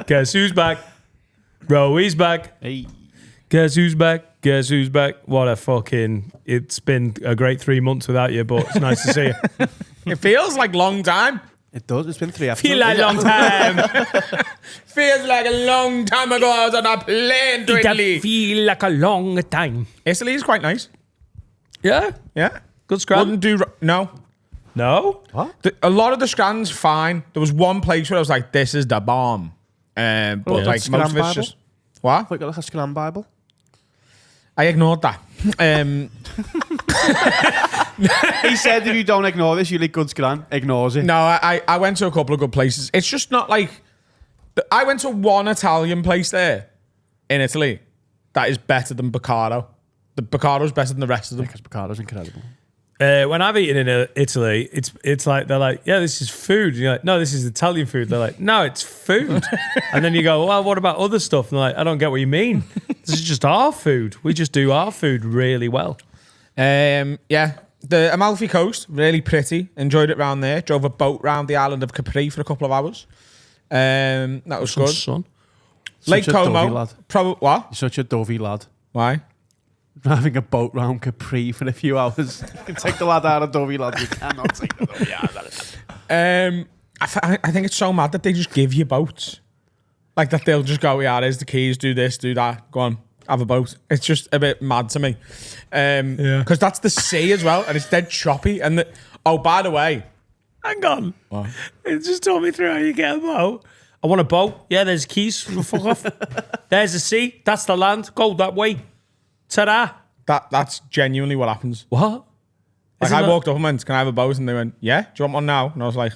Guess who's back? Roey's back. Hey. Guess who's back? Guess who's back? What a fucking... It's been a great 3 months without you, but it's nice to see you. It feels like long time. It does. It's been 3 episodes. Feel like a long time. Feels like a long time ago I was on a plane to It Italy. feel like a long time. Italy is quite nice. Yeah? Yeah. Good scrap. Wouldn't do... No. No? A lot of the Scran's fine. There was one place where I was like, this is the bomb. But like Scran most of it's Bible? just... What? Got like a Scran Bible. I ignored that. He said if you don't ignore this, you like good Scran. Ignores it. No, I went to a couple of good places. It's just not like... I went to one Italian place there in Italy that is better than Bacaro. The Bacaro's better than the rest of them. Because Picardo's incredible. When I've eaten in Italy, it's like they're like, yeah, this is food. And you're like, no, this is Italian food. They're like, no, it's food. And then you go, well, what about other stuff? And they're like, I don't get what you mean. This is just our food. We just do our food really well. Yeah, the Amalfi Coast, really pretty. Enjoyed it round there. Drove a boat round the island of Capri for a couple of hours. That was good. Son. Lake Such a dovey Como. lad. What? You're such a dovey lad. Why? Having a boat round Capri for a few hours. You can take the lad out of dovey lad. You cannot take the dovey out of that. I think it's so mad that they just give you boats. Like that they'll just go, yeah, there's the keys, do this, do that. Go on, have a boat. It's just a bit mad to me. Because that's the sea as well, and it's dead choppy. And oh, by the way, Hang on. What? It just told me through how you get a boat. I want a boat. Yeah, there's keys. Fuck off. There's the sea. That's the land. Go that way. Ta-da. that's genuinely what happens. What? Like Isn't I that- walked up and went, can I have a boat? And they went, yeah, do you want one now? And I was like,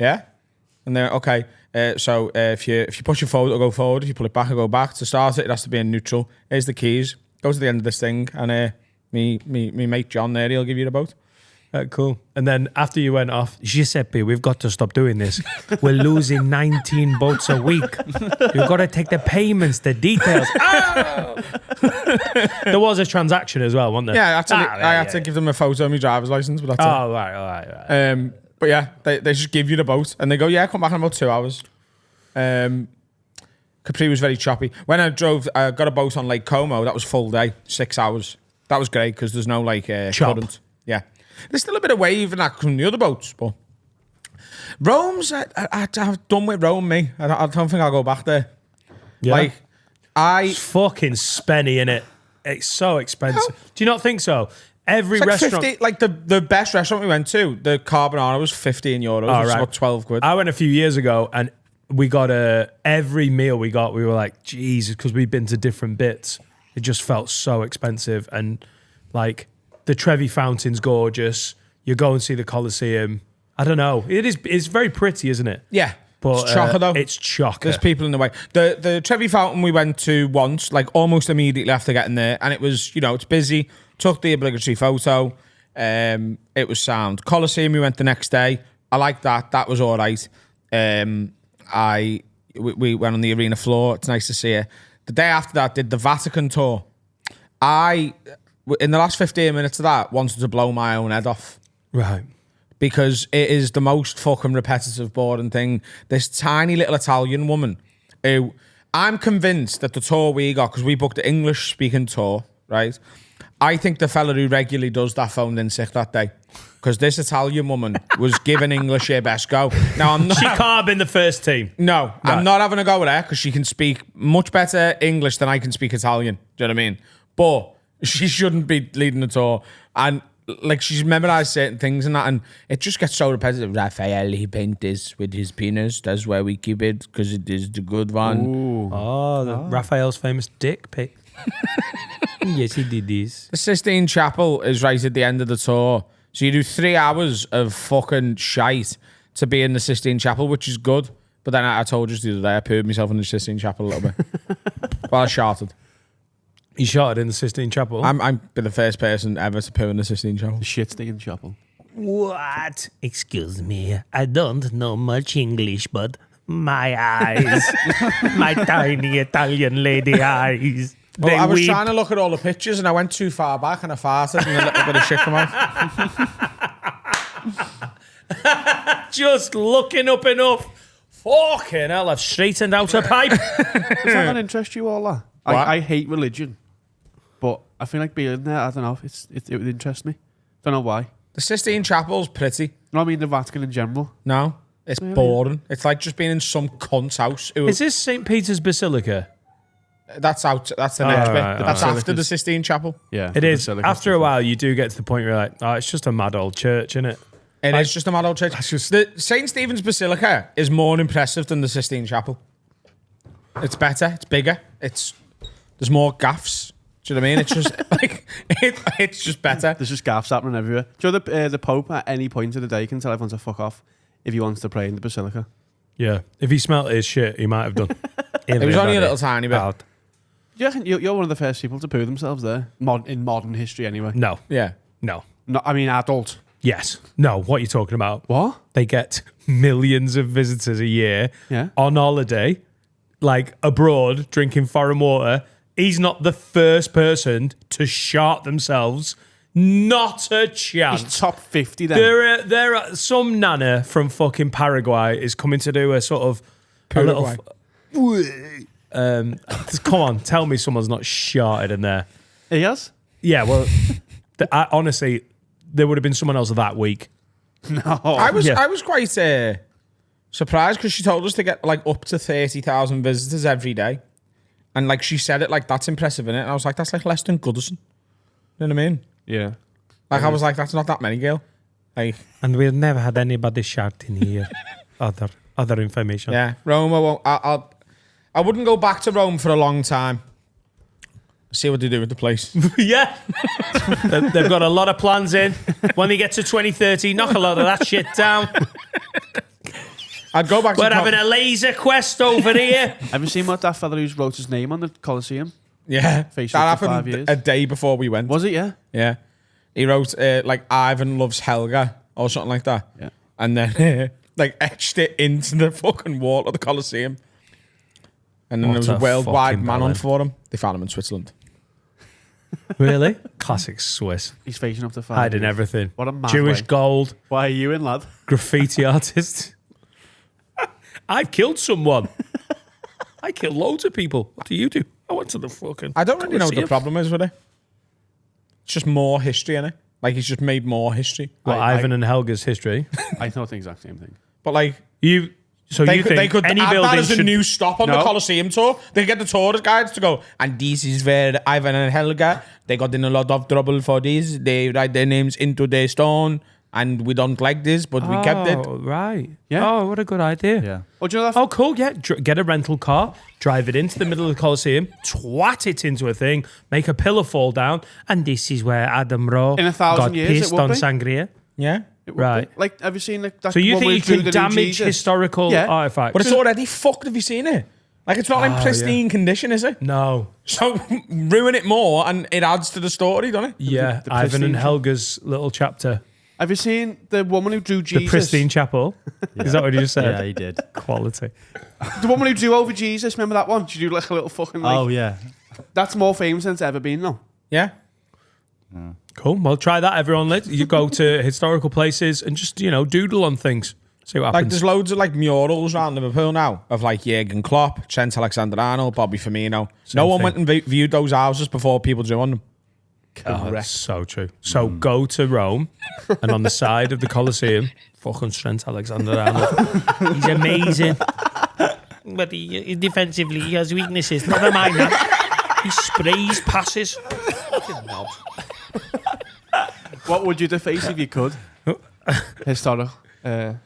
yeah. And they went, okay. So if you push it forward, it'll go forward. If you pull it back, it'll go back. To start it, it has to be in neutral. Here's the keys. Go to the end of this thing, and me mate John there, he'll give you the boat. Cool. And then after you went off, Giuseppe, we've got to stop doing this. We're losing 19 boats a week. You've got to take the payments, the details. Oh! There was a transaction as well, wasn't there? Yeah, I had to give them a photo of my driver's license, but that's it. Oh, right. But yeah, they just give you the boat and they go, yeah, come back in about 2 hours. Capri was very choppy. When I got a boat on Lake Como, that was full day, 6 hours. That was great because there's no like current. Yeah. There's still a bit of wave and that from the other boats, but Rome's, I've done with Rome, me. I don't think I'll go back there. Yeah. Like, It's fucking spenny, innit? It's so expensive. Do you not think so? Every it's like restaurant... 50, like the best restaurant we went to, the carbonara was 15 euros. Oh, It's right. about 12 quid. I went a few years ago and we got every meal we got, we were like, Jesus, because we'd been to different bits. It just felt so expensive. And like the Trevi Fountain's gorgeous. You go and see the Colosseum. I don't know. It's very pretty, isn't it? Yeah. But It's chocker though. It's chocker. There's people in the way. The Trevi Fountain we went to once, like almost immediately after getting there, and it was, it's busy. Took the obligatory photo. It was sound. Colosseum we went the next day. I liked that. That was all right. We went on the arena floor. It's nice to see it. The day after that, did the Vatican tour. In the last 15 minutes of that, wanted to blow my own head off. Right. Because it is the most fucking repetitive, boring thing. This tiny little Italian woman who I'm convinced that the tour we got, because we booked the English speaking tour, right? I think the fella who regularly does that phoned in sick that day. Because this Italian woman was giving English her best go. Now, I'm not. She can't have been the first team. No, Right. I'm not having a go with her because she can speak much better English than I can speak Italian. Do you know what I mean? But she shouldn't be leading the tour. And like she's memorized certain things and that, and it just gets so repetitive. Raphael, he paint this with his penis. That's where we keep it because it is the good one. Ooh. Oh, Raphael's famous dick pic. Yes, he did this. The Sistine Chapel is right at the end of the tour. So you do 3 hours of fucking shite to be in the Sistine Chapel, which is good. But then I told you the other day, I pooed myself in the Sistine Chapel a little bit. Well, I sharted. He shot it in the Sistine Chapel. I'm been the first person ever to poo in the Sistine Chapel. The shit sticking chapel. What? Excuse me. I don't know much English, but my eyes, my tiny Italian lady eyes. Well, They I was weep. trying to look at all the pictures and I went too far back and I farted and a little bit of shit come out. Just looking up enough. Fucking hell, I've straightened out a pipe. Does that not interest you all that? What? I hate religion, but I feel like being there, I don't know, it would interest me. Don't know why. The Sistine Chapel's pretty. You know what I mean? The Vatican in general. No, it's boring. It's like just being in some cunt's house. Is this St. Peter's Basilica? That's out. That's the next bit. right, That's right. after the Sistine Chapel. Yeah. It is. Basilica's After a different. while, you do get to the point where you're like, oh, it's just a mad old church, isn't it? It is just a mad old church. just- The St. Stephen's Basilica is more impressive than the Sistine Chapel. It's better. It's bigger. There's more gaffs. Do you know what I mean? It's just like it's just better. There's just gaffs happening everywhere. Do you know the Pope at any point of the day can tell everyone to fuck off if he wants to pray in the Basilica? Yeah. If he smelt his shit, he might have done. It was only a little tiny bit. Bad. Do you reckon you're one of the first people to poo themselves there? In modern history, anyway. No. Yeah. No. No, I mean adult. Yes. No. What are you talking about? What? They get millions of visitors a year Yeah. on holiday, like abroad, drinking foreign water. He's not the first person to shart themselves. Not a chance. He's top 50 then. There are some nana from fucking Paraguay is coming to do a sort of a little. Come on, tell me someone's not sharted in there. He has? Yeah, well, honestly, there would have been someone else that week. No. I was Yeah. quite surprised because she told us to get like up to 30,000 visitors every day, and like she said it like that's impressive, innit? And I was like, that's like less than Goodison. You know what I mean? Yeah. Like I was like, that's not that many, girl. Like And we've never had anybody shouting here. Other information. yeah, Rome. I wouldn't go back to Rome for a long time. See what they do with the place. Yeah. They've got a lot of plans in. When they get to 2030, knock a lot of that shit down. I'd go back. We're to having a laser quest over here. Have you seen what that fella who's wrote his name on the Colosseum? yeah. Face That up to 5 happened years. a day before we went. Was it? Yeah. Yeah. He wrote like Ivan loves Helga or something like that. Yeah. And then like etched it into the fucking wall of the Colosseum. And then What there was a a worldwide fucking man on ballad. for him. They found him in Switzerland. Really? Classic Swiss. He's facing up to 5 Hiding years. everything. What a mad Jewish way. gold, Why are you in, lad? graffiti artist. I've killed someone. I killed loads of people. What do you do? I went to the fucking. I don't really know what the Colosseum. problem is with it. It's just more history, innit? Like he's just made more history. Well, Ivan and Helga's history. I thought the exact same thing. But like You. So they you could, think they could any add that building as a should new stop on the No. Colosseum tour. They get the tourist guides to go, and this is where Ivan and Helga, they got in a lot of trouble for this. They write their names into the stone, and we don't like this, but we kept it. Oh, right. Yeah. Oh, what a good idea. Yeah. Oh, do you know that? Oh, cool. Yeah. Get a rental car, drive it into the middle of the Colosseum, twat it into a thing, make a pillar fall down, and this is where Adam Rowe In 1,000 got years, it pissed would on be. sangria. Yeah. It would Right. be. Like, have you seen like that? So you one think where you he drew can the new damage Jesus? historical Yeah. artifacts? But it's already fucked. Have you seen it? Like it's not in pristine condition, is it? No. So ruin it more, and it adds to the story, doesn't it? Yeah. the Ivan and pristine- Helga's little chapter. Have you seen the woman who drew Jesus? The Pristine Chapel. Is that what you just said? Yeah, he did. Quality. The woman who drew over Jesus. Remember that one? She drew like a little fucking. Like, Oh yeah. That's more famous than it's ever been, though. Yeah. Cool. Well, try that, everyone. You go to historical places and just, doodle on things. See what Like happens. there's loads of like murals around Liverpool now of like Jurgen Klopp, Trent Alexander-Arnold, Bobby Firmino. No one thing. went and viewed those houses before people drew on them. Oh, that's so true. So go to Rome and on the side of the Colosseum, fucking Trent Alexander-Arnold. He's amazing. But defensively, he has weaknesses. Never mind that. He sprays passes. What would you deface if you could? Historical. The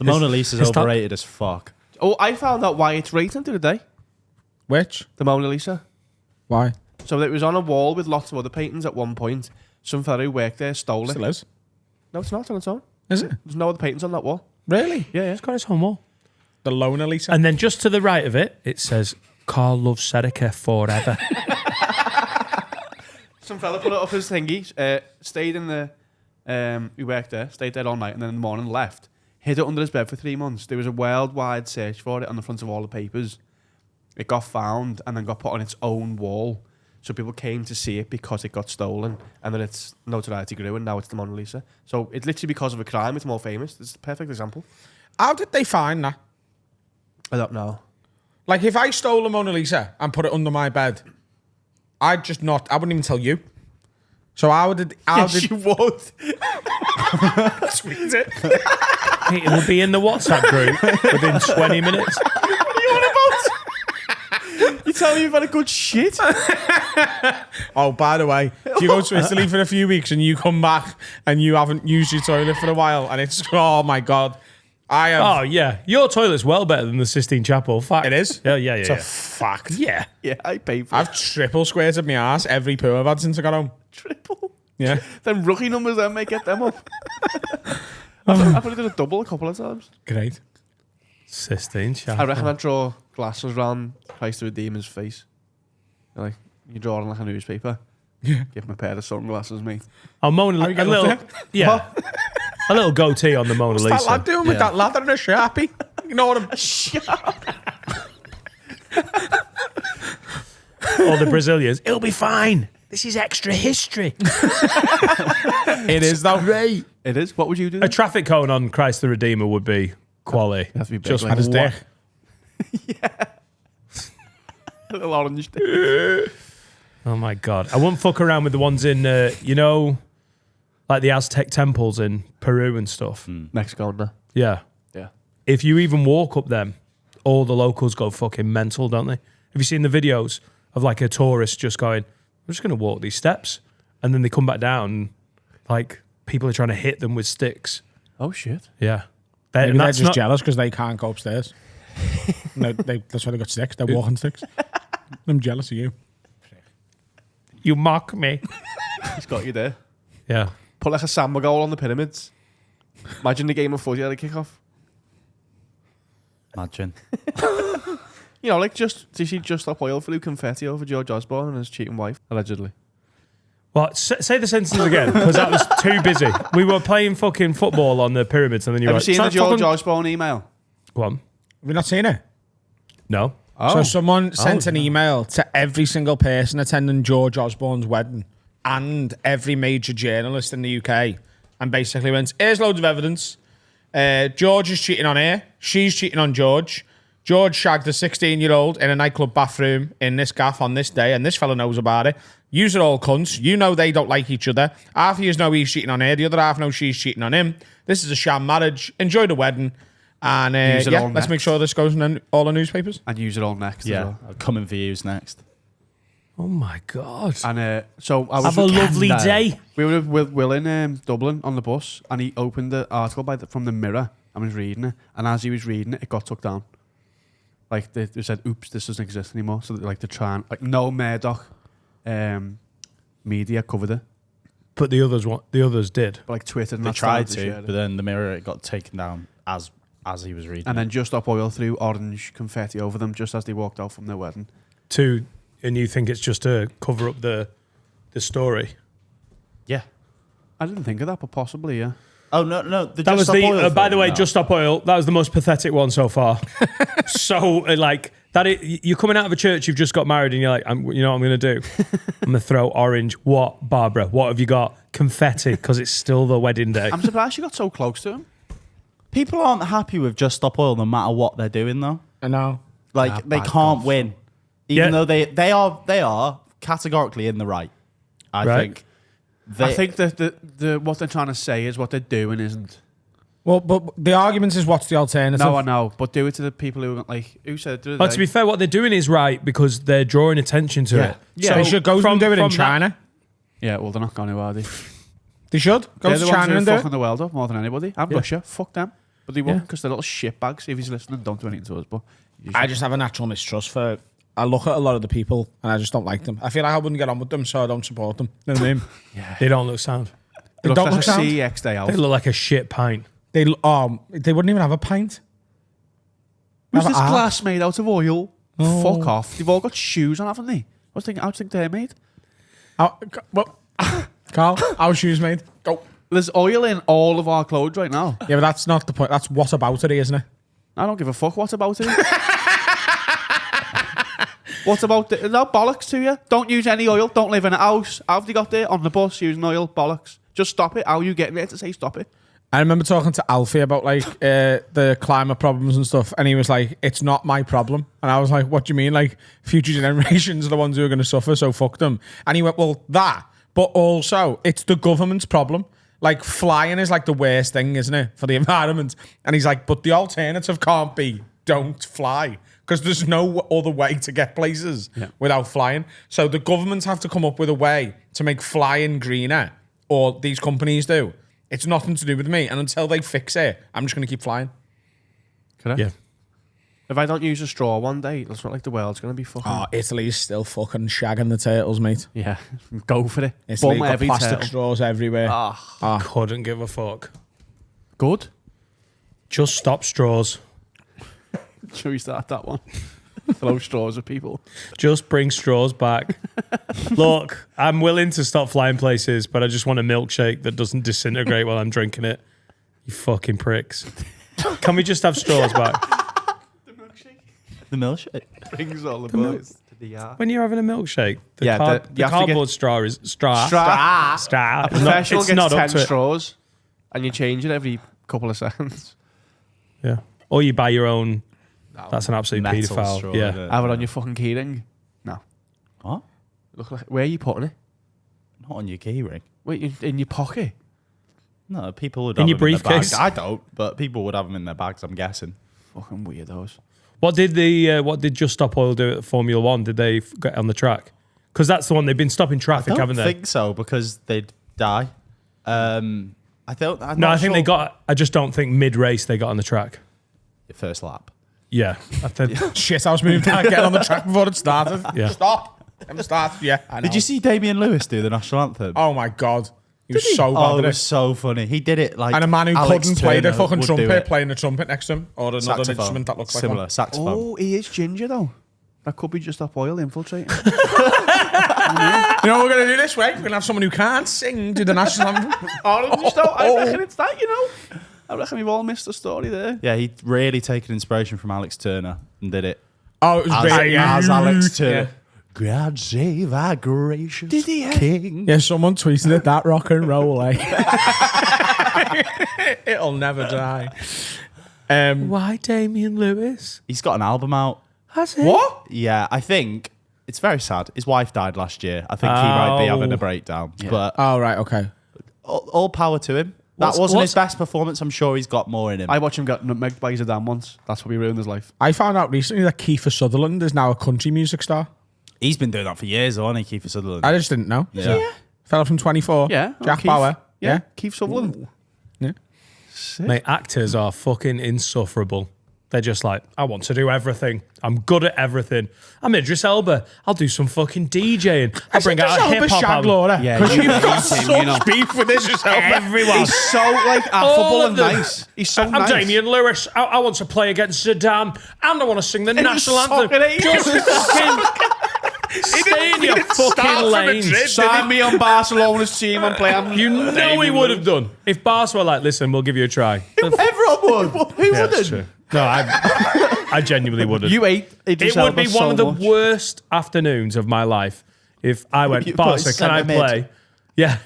Mona Lisa's his top- overrated as fuck. Oh, I found out why it's rated the other day. Which? The Mona Lisa. Why? So it was on a wall with lots of other paintings at one point. Some fella who worked there stole it. Still is. No, it's not on its own. Is it? There's no other paintings on that wall. Really? Yeah, yeah. He's got his home wall. The Lona Lisa? And then just to the right of it, it says, Carl loves Serica forever. Some fella put it up his thingy, stayed in the... he worked there, stayed there all night, and then in the morning left. Hid it under his bed for 3 months. There was a worldwide search for it on the front of all the papers. It got found and then got put on its own wall. So people came to see it because it got stolen, and then its notoriety grew, and now it's the Mona Lisa. So it's literally because of a crime, it's more famous. It's a perfect example. How did they find that? I don't know. Like, if I stole a Mona Lisa and put it under my bed, I wouldn't even tell you. So how did Yes, you would. tweet it? It will be in the WhatsApp group within 20 minutes. You tell me you've had a good shit. Oh, by the way, if you go to Italy for a few weeks and you come back and you haven't used your toilet for a while and it's, oh my God. I have. Oh, yeah. Your toilet's well better than the Sistine Chapel. Fact. It is? Yeah, yeah, It's yeah. a fact. Yeah. Yeah, I paid for I've triple squared my ass every poo I've had since I got home. triple. Yeah. Them rookie numbers, then may get them up. I've only done a double a couple of times. Great. Sistine I Chapel. reckon I'd draw glasses round Christ the Redeemer's face. Like, you draw it on like a newspaper. Yeah. Give him a pair of sunglasses, mate. Oh, Mona you Lisa. A getting little, up yeah. A little goatee on the Mona What's Lisa. that lad doing with that lather and a Sharpie? Ignore him. Or the Brazilians. It'll be fine. This is extra history. It is though. Great. It is. What would you do? A then? traffic cone on Christ the Redeemer would be quality. Has to be big, Just like Had his wa- dick. A little orange thing. Oh my God. I wouldn't fuck around with the ones in, you know, like the Aztec temples in Peru and stuff. Mexico, no. Yeah. Yeah. If you even walk up them, all the locals go fucking mental, don't they? Have you seen the videos of like a tourist just going, I'm just going to walk these steps? And then they come back down, like people are trying to hit them with sticks. Oh, shit. Yeah. Maybe And they're that's just not- jealous because they can't go upstairs. No, that's why they got sticks. They're walking sticks. I'm jealous of you. You mock me. He's got you there. Yeah. Put like a samba goal on the pyramids. Imagine the game of footy at a kick-off. Imagine. You know, like did she just stop oil flew confetti over George Osborne and his cheating wife, allegedly? Well, say the sentences again, because that was too busy. We were playing fucking football on the pyramids, and then you were Have you like, seen the "Stop George fucking-" Osborne email? Go on. Have you not seen it? No. Oh. So someone sent an email to every single person attending George Osborne's wedding and every major journalist in the UK and basically went, here's loads of evidence. George is cheating on her. She's cheating on George. George shagged a 16-year-old in a nightclub bathroom in this gaff on this day, and this fella knows about it. Yous are all cunts. You know they don't like each other. Half of yous know he's cheating on her. The other half know she's cheating on him. This is a sham marriage. Enjoy the wedding. And Use it yeah, all let's make next. sure this goes in all the newspapers. And use it all next as Yeah. well. Coming for yous next. Oh my God. And so I was Have a with- lovely Candle. day. we were with Will in Dublin on the bus, and he opened the article from the Mirror and was reading it. And as he was reading it, it got took down. Like they said, "Oops, this doesn't exist anymore." So like to try and no Murdoch media covered it, But the others did. but like Twitter and They that tried started to, share it. but then the mirror it got taken down as he was reading. And it. then Just Stop Oil threw orange confetti over them just as they walked out from their wedding. And you think it's just to cover up the story? yeah. I didn't think of that, but possibly, yeah. Oh no! The That was Just Stop the. Oil By the thing, way, no. Just Stop Oil. That was the most pathetic one so far. So like that, you're coming out of a church, you've just got married, and you're like, you know what I'm going to do? I'm going to throw orange. What, Barbara? What have you got? Confetti, because it's still the wedding day. I'm surprised you got so close to him. People aren't happy with Just Stop Oil no matter what they're doing though. I know. Like Ah, they bad can't gods. win, even Yeah. though they are categorically in the right. I Right. think. I think that the what they're trying to say is what they're doing isn't. Well, but the argument is what's the alternative? No, I know, but do it to the people who like who said. But to be fair, what they're doing is right because they're drawing attention to it. Yeah. They should go and do it in that- China. yeah, well, they're not going to, are they? They should go They're to the ones China who are and do fucking it. the world up more than anybody. And Yeah. Russia, fuck them. But they won't Yeah. because they're little shitbags. If he's listening, don't do anything to us. But you I should. just have a natural mistrust for. I look at a lot of the people and I just don't like them. I feel like I wouldn't get on with them, so I don't support them. You know what I mean? They don't look sound. It looks don't like look a sound. CEX day out. They look like a shit pint. They wouldn't even have a pint. Who's have this a- glass made out of oil? Oh. Fuck off. They've all got shoes on, haven't they? I was thinking, how do you think they're made? Well, Carl, our shoes made. Go. There's oil in all of our clothes right now. Yeah, but that's not the point. That's what about it, isn't it? I don't give a fuck. What about it? What about the, no bollocks to you? Don't use any oil. Don't live in a house. How have they got there on the bus using oil? Bollocks. Just stop it. How are you getting there to say stop it? I remember talking to Alfie about like the climate problems and stuff, and he was like, "It's not my problem." And I was like, "What do you mean? Like future generations are the ones who are going to suffer, so fuck them." And he went, "Well, that, but also it's the government's problem. Like flying is like the worst thing, isn't it, for the environment?" And he's like, "But the alternative can't be don't fly." Because there's no other way to get places without flying. So the governments have to come up with a way to make flying greener, or these companies do. It's nothing to do with me. And until they fix it, I'm just going to keep flying. Correct. Yeah. If I don't use a straw one day, it's not like the world's going to be fucking... Oh, Italy's still fucking shagging the turtles, mate. Yeah, go for it. Italy Bum got every plastic turtle. straws everywhere. Couldn't give a fuck. Good. Just stop straws. Should we start that one? Throw straws at people. Just bring straws back. Look, I'm willing to stop flying places, but I just want a milkshake that doesn't disintegrate while I'm drinking it. You fucking pricks. Can we just have straws back? The milkshake. Brings all the boys to the yard. When you're having a milkshake, the, Yeah, the you have to cardboard get- straw is straw. Straw. Straw. A professional It's gets not 10 up to it. straws and you change it every couple of seconds. Yeah. Or you buy your own. That's an absolute Metal paedophile. straw, Yeah. isn't it? Have it on your fucking keyring. No. What? Look like, where are you putting it? Not on your keyring. Wait, in your pocket? No, people would In have your them in their briefcase? bags. I don't, but people would have them in their bags, I'm guessing. Fucking weirdos. What did Just Stop Oil do at Formula One? Did they get on the track? Because that's the one they've been stopping traffic, I don't haven't they? think so, because they'd die. I'm I not think sure. they got. I just don't think mid-race they got on the track. Your first lap. Yeah, I think. Shit, I was moving back, getting on the track before it started. Yeah. Stop. Let me start. Yeah, I know. Did you see Damian Lewis do the national anthem? Oh my God. He was so Oh, bad it at was it. so funny. He did it like And a man who Alex couldn't play the Turner fucking would do trumpet it. playing a trumpet next to him. Or another Saxophone. instrument that looks like Similar one. saxophone. Oh, he is ginger though. That could be just Stop Oil infiltrating. You know what we're going to do this way? We're going to have someone who can't sing do the national anthem. I reckon it's that, you know. I reckon we've all missed the story there. Yeah, he'd really taken inspiration from Alex Turner and did it. Oh, it was As, great. Yeah. as Alex Turner. Yeah. God save our gracious Did he? king. Yeah, someone tweeted it, that rock and roll, eh? It'll never die. Why Damian Lewis? He's got an album out. Has he? What? Yeah, I think it's very sad. His wife died last year. I think he might be having a breakdown. But Oh, right, okay. all power to him. That What's- wasn't what's- his best performance. I'm sure he's got more in him. I watched him get nutmegged by his dad once. That's what he ruined his life. I found out recently that Kiefer Sutherland is now a country music star. He's been doing that for years, hasn't he, Kiefer Sutherland? I just didn't know. Yeah. Fella from 24. Yeah. Jack Keith. Bauer. Yeah. Keith Sutherland. Yeah. Mate, actors are fucking insufferable. They're just like, I want to do everything. I'm good at everything. I'm Idris Elba. I'll do some fucking DJing. I'll bring out a hip hop album. Laura. Yeah, Because you you've got hate him, such you know. beef with this yourself. Everyone. He's so like All affable of and them. nice. He's so I'm nice. Damian Lewis. I want to play against Zidane, and I want to sing the national anthem. fucking hate Just fucking stay in your fucking lane. Sign me on Barcelona's team and play. You know he would have done if Barca were like, listen, we'll give you a try. Everyone would. Who Yeah, wouldn't? that's true. No, I genuinely wouldn't. You ate Idris It would Elba be so one of the much. worst afternoons of my life if I went, You Barca, put can I centre mid. play? Yeah.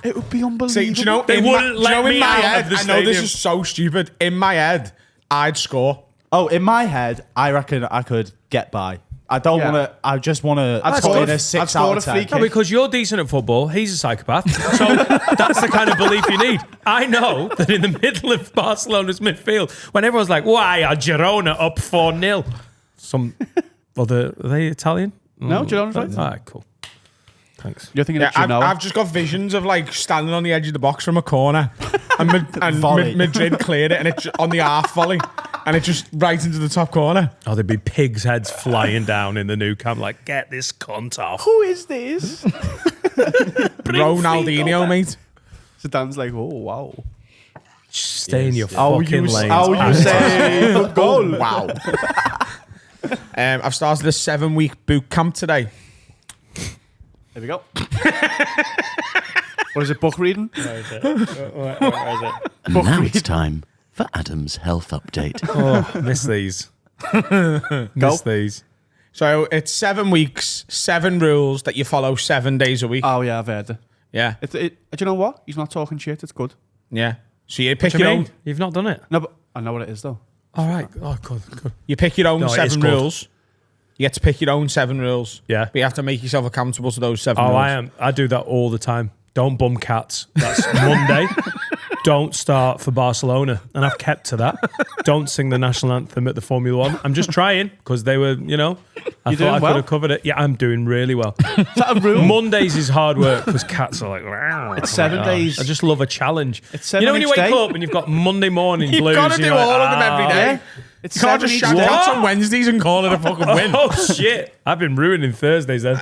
It would be unbelievable. See, do you know, They in wouldn't my, let do you know, me in my out head, of the I know this stadium. is so stupid. In my head, I'd score. Oh, in my head, I reckon I could get by. I don't Yeah. want to. I just want to I'd put score in a- a I'd 6 score out a of free 10. kick. No, because you're decent at football. He's a psychopath. So that's the kind of belief you need. I know that in the middle of Barcelona's midfield, when everyone's like, why are Girona up 4-0? Are they Italian? No, Girona's right. All right, cool. Thanks. You're thinking Yeah, of Genoa. I've just got visions of like standing on the edge of the box from a corner, and Volley. Madrid cleared it, and it's on the half volley, and it just right into the top corner. Oh, there'd be pigs' heads flying down in the new camp, like, get this cunt off. Who is this? Ronaldinho, mate. So Dan's like, oh wow. Stay in your Oh, fucking lane. you say good goal. Wow. I've started a 7-week boot camp today. There we go. What is it? Book reading? Now it's time for Adam's health update. Oh, miss these. Miss these. So it's 7 weeks, 7 rules that you follow 7 days a week. Oh yeah, I've heard it. Yeah, Do you know what? He's not talking shit. It's good. yeah. So you pick What do your you mean? own. You've not done it. No, but I know what it is though. All right. Oh, good. You pick your own No, it is 7 good. rules. You get to pick your own 7 rules. Yeah. But you have to make yourself accountable to those 7 Oh, rules. I am. I do that all the time. Don't bum cats. That's Monday. Don't start for Barcelona. And I've kept to that. Don't sing the national anthem at the Formula One. I'm just trying because they were, I You're thought doing I well? could have covered it. Yeah, I'm doing really well. Is that a rule? Mondays is hard work because cats are like, wow. It's 7 days. I just love a challenge. It's 7 You know when you each wake day? up and you've got Monday morning You've blues. got to do you're like, all of them every day. Yeah. It's You can't 7 just each shout day. out on Wednesdays and call it a fucking win. Oh shit! I've been ruining Thursdays then.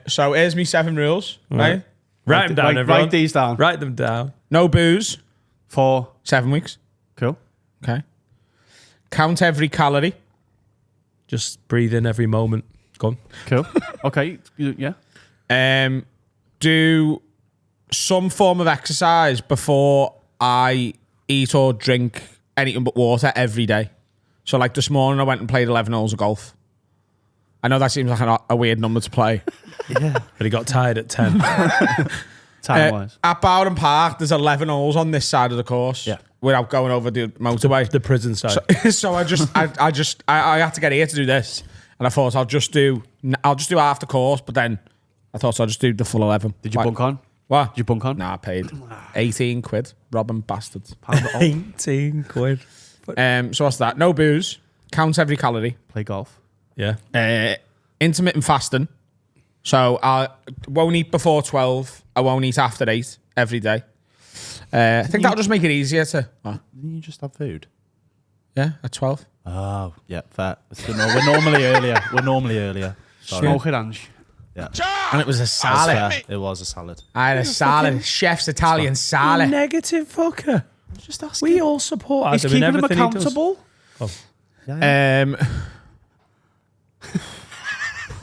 So here's me 7 rules, right? Write them down, everyone. Write these down. Write them down. No booze, For 7 weeks. cool. Okay. Count every calorie. Just breathe in every moment. Go on. Cool. Okay. Yeah. Do some form of exercise before I eat or drink anything but water every day. So like this morning I went and played 11 holes of golf. I know that seems like a weird number to play. But he got tired at 10. Time wise. At Bowden Park, there's 11 holes on this side of the course. Yeah. Without going over the motorway. The prison side. So I had to get here to do this, and I thought I'll just do half the course, but then I thought I'll just do the full 11. Did you bunk on? What? Did you bunk on? Nah, I paid 18 quid. Robbing bastards. 18 quid. So what's that? No booze. Count every calorie. Play golf. Yeah. Intermittent fasting. So I won't eat before 12. I won't eat after 8 every day. I think that'll just make it easier to. Didn't you just have food? Yeah, at 12. Oh, yeah, fair. We're normally earlier. We're normally earlier. Sorry. Smoke it, Ange. Yeah. And it was a That's salad. fair. It was a salad. I had a salad. Chef's Italian salad. Negative fucker. Just asking. We all support He's Adam in keeping him everything he does. accountable.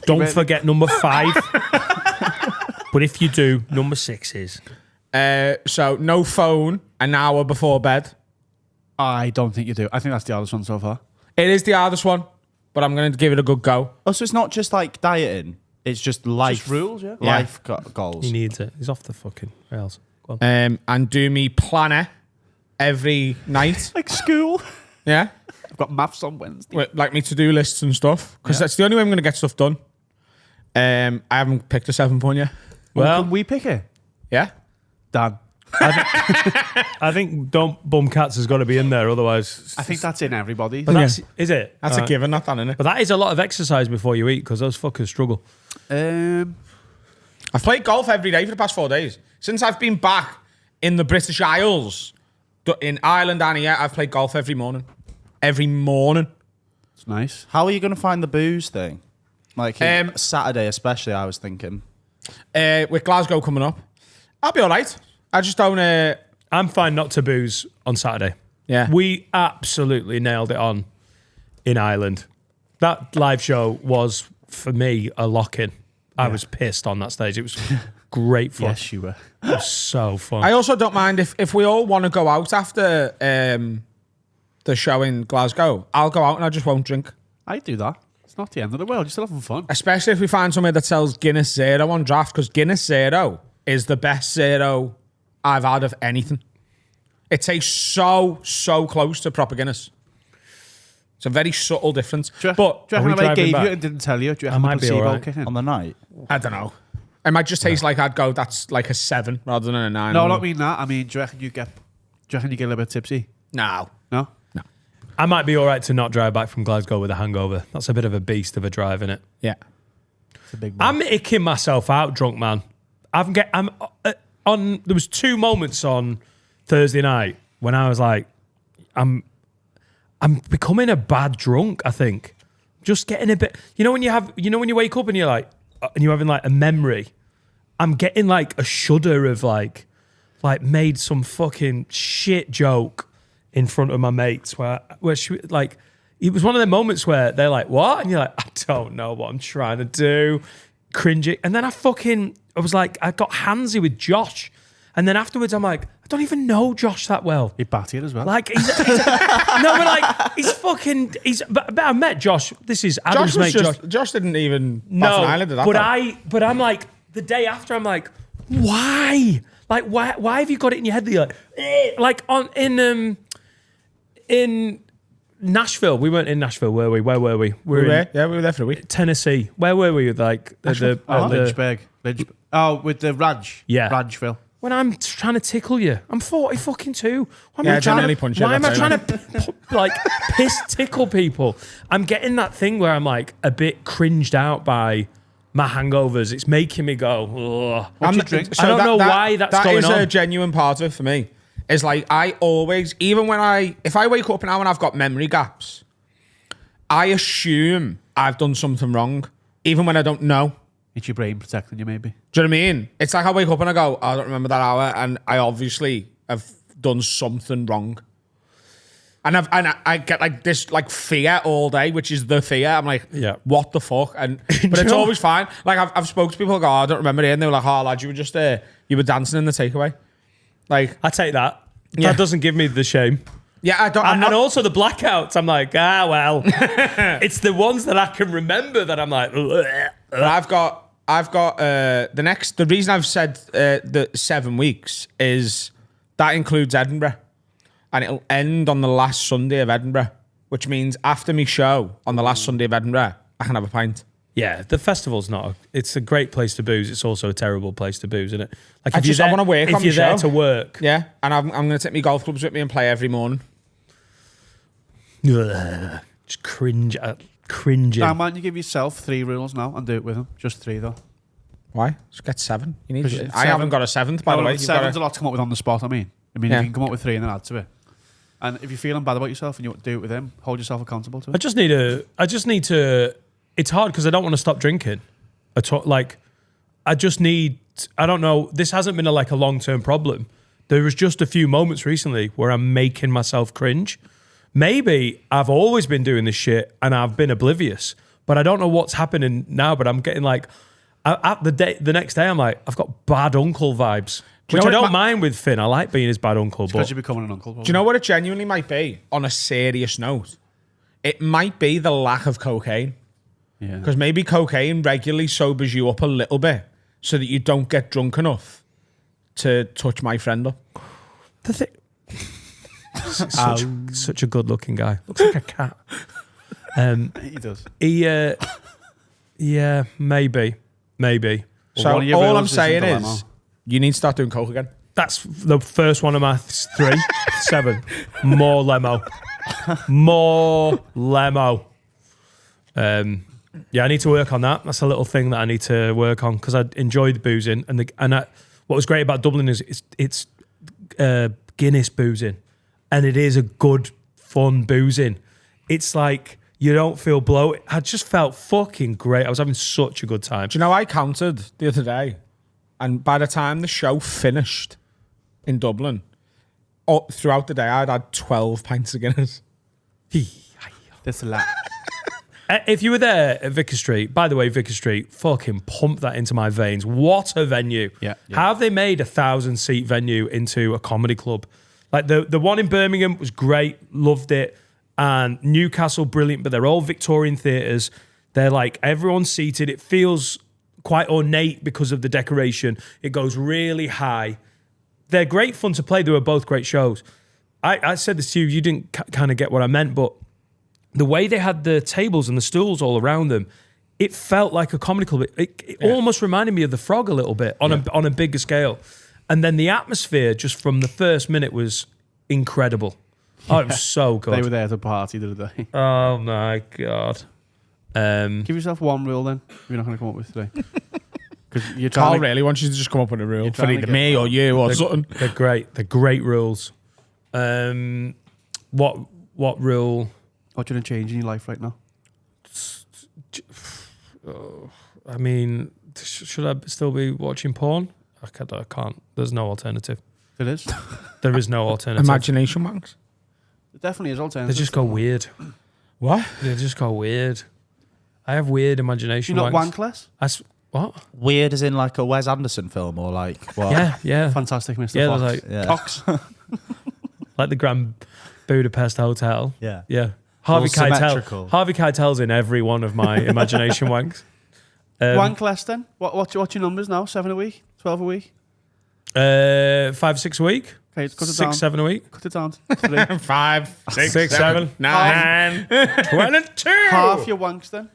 Don't forget number 5. But if you do, number 6 is. So no phone an hour before bed. I don't think you do. I think that's the hardest one so far. It is the hardest one, but I'm going to give it a good go. Oh, so it's not just like dieting. It's just life. Just rules, yeah. Life goals. He needs it. He's off the fucking rails. Go on. And do me planner every night. Like school. Yeah. I've got maths on Wednesday. With, like me to-do lists and stuff. Because that's the only way I'm going to get stuff done. I haven't picked a 7th one yet. Well, can we pick it? Yeah. Dan. I think don't bum cats has got to be in there, otherwise. I think that's in everybody. But that's, is it? That's a given, not that, innit? But that is a lot of exercise before you eat because those fuckers struggle. I've played golf every day for the past 4 days. Since I've been back in the British Isles, in Ireland and here, I've played golf every morning. Every morning. It's nice. How are you going to find the booze thing? Like Saturday, especially, I was thinking. With Glasgow coming up, I'll be all right. I just don't... I'm fine not to booze on Saturday. Yeah. We absolutely nailed it on in Ireland. That live show was, for me, a lock-in. I was pissed on that stage. It was great fun. Yes, you were. It was so fun. I also don't mind if we all want to go out after the show in Glasgow. I'll go out and I just won't drink. I'd do that. It's not the end of the world. You're still having fun. Especially if we find somewhere that sells Guinness Zero on draft, because Guinness Zero is the best Zero I've had of anything. It tastes so close to proper Guinness. It's a very subtle difference. But do you Are we reckon if I driving gave back? you it and didn't tell you? Do you I reckon might the be placebo alright. kick in? On the night. I don't know. It might just taste like I'd go, that's like a 7 rather than a 9. No, I don't mean that. I mean, do you reckon you get a little bit tipsy? No. No? I might be all right to not drive back from Glasgow with a hangover. That's a bit of a beast of a drive, innit? Yeah. It's a big one. I'm icking myself out, drunk man. There was 2 moments on Thursday night when I was like, I'm becoming a bad drunk, I think. Just getting a bit, when you wake up and you're like, and you're having like a memory, I'm getting like a shudder of like made some fucking shit joke in front of my mates where she, like, it was one of the moments where they're like, what? And you're like, I don't know what I'm trying to do. Cringing. And then I was like, I got handsy with Josh. And then afterwards, I'm like, I don't even know Josh that well. He batted as well. Like, he's but I met Josh. This is Adam's mate, Josh. Josh didn't even bat an No, eyelid at that. but I'm like, the day after, I'm like, why? Like, why have you got it in your head that you're like in Nashville? We weren't in Nashville, were we? Where were we? We were in there. Yeah, we were there for a week. Tennessee. Where were we? Like Lynchburg. Oh, with the Raj. Yeah. Rajville. when I'm trying to tickle you. I'm 42. Why am Yeah, I trying nearly to, punch you, why am I that's trying right. to like piss tickle people? I'm getting that thing where I'm like a bit cringed out by my hangovers. It's making me go, ugh. What do you drink? I don't know why that's going That is on. a genuine part of it for me. It's like I always, even when if I wake up now and I've got memory gaps, I assume I've done something wrong, even when I don't know. It's your brain protecting you, maybe. Do you know what I mean? It's like I wake up and I go, I don't remember that hour, and I obviously have done something wrong. And I get like this like fear all day, which is the fear. I'm like, Yeah. what the fuck? And but it's always fine. Like I've spoke to people who go, I don't remember it, and they were like, oh lad, you were just you were dancing in the takeaway. Like I take that. Yeah. That doesn't give me the shame. yeah, I don't. I'm And not, also the blackouts, I'm like, well. It's the ones that I can remember that I'm like, ugh. But I've got the reason I've said the 7 weeks is that includes Edinburgh, and it'll end on the last Sunday of Edinburgh, which means after me show on the last Sunday of Edinburgh, I can have a pint. Yeah, the festival's not. It's a great place to booze. It's also a terrible place to booze, isn't it? Like I if you're just- I there, wanna work if on you're my there show. to work, Yeah, and I'm going to take my golf clubs with me and play every morning. ugh, just cringing. Now, man, you give yourself 3 rules now and do it with them. Just 3, though. Why? Just get 7. You need. 'Cause I it's haven't 7. got a 7th, by the No, way. You've 7's got a lot to come up with on the spot, I Yeah. you can come up with 3 and then add to it. And if you're feeling bad about yourself and you do it with him, hold yourself accountable to I it. just need to. It's hard because I don't want to stop drinking. Like, I just need. I don't know. This hasn't been a long-term problem. There was just a few moments recently where I'm making myself cringe. Maybe I've always been doing this shit and I've been oblivious, but I don't know what's happening now. But I'm getting like, at the next day, I'm like, I've got bad uncle vibes, you which know I what don't mind with Finn. I like being his bad uncle, Because but you're becoming an uncle. Do you know what it genuinely might be? On a serious note, it might be the lack of cocaine. Yeah. Because maybe cocaine regularly sobers you up a little bit so that you don't get drunk enough to touch my friend up. the thing. Such a good-looking guy. Looks like a cat. He does. Yeah, maybe. Well, So one of your all rules I'm is saying your is dilemma. you need to start doing coke again. That's the first one of my 3, 7. More lemo. More lemo. Yeah, I need to work on that. That's a little thing that I need to work on because I enjoyed boozing, what was great about Dublin is it's Guinness boozing, and it is a good, fun boozing. It's like you don't feel bloated. I just felt fucking great. I was having such a good time. Do you know I counted the other day, and by the time the show finished in Dublin, throughout the day I'd had 12 pints of Guinness. That's a lot. If you were there at Vicar Street, by the way, Vicar Street, fucking pump that into my veins. What a venue. Yeah. How have they made a 1,000-seat venue into a comedy club? Like the one in Birmingham was great, loved it. And Newcastle, brilliant, but they're all Victorian theatres. They're like, everyone's seated. It feels quite ornate because of the decoration. It goes really high. They're great fun to play. They were both great shows. I said this to you, you didn't kind of get what I meant, but the way they had the tables and the stools all around them, it felt like a comedy club. It almost reminded me of The Frog a little bit on a bigger scale. And then the atmosphere just from the first minute was incredible. Oh, it was so good. They were there at the party the other day. Oh my God. Give yourself 1 rule then. If you're not going to come up with 3. Because you're Carl trying to... really wants you to just come up with a rule for trying to either get- me or you or something. They're great. They're great rules. What rule? What do you want to change in your life right now? I mean, should I still be watching porn? I can't. There's no alternative. It is. There is no alternative. Imagination wanks. It definitely is They alternative. just go weird. What? They just go weird. I have weird Do imagination. you not wanks. wankless? What? Weird as in like a Wes Anderson film or like what? Yeah. Fantastic, Mr. Yeah, Fox. there's like Yeah. Cox. like the Grand Budapest Hotel. Yeah. Yeah. Harvey All Keitel. symmetrical. Harvey Keitel's in every one of my imagination wanks. Wankless then? What's your numbers now? 7 a week? 12 a week? 5, 6 a week. Okay, cut it 6, down. 7 a week. Cut it down to 3. 5, 6, 7, 9, 22. Half your wanks then.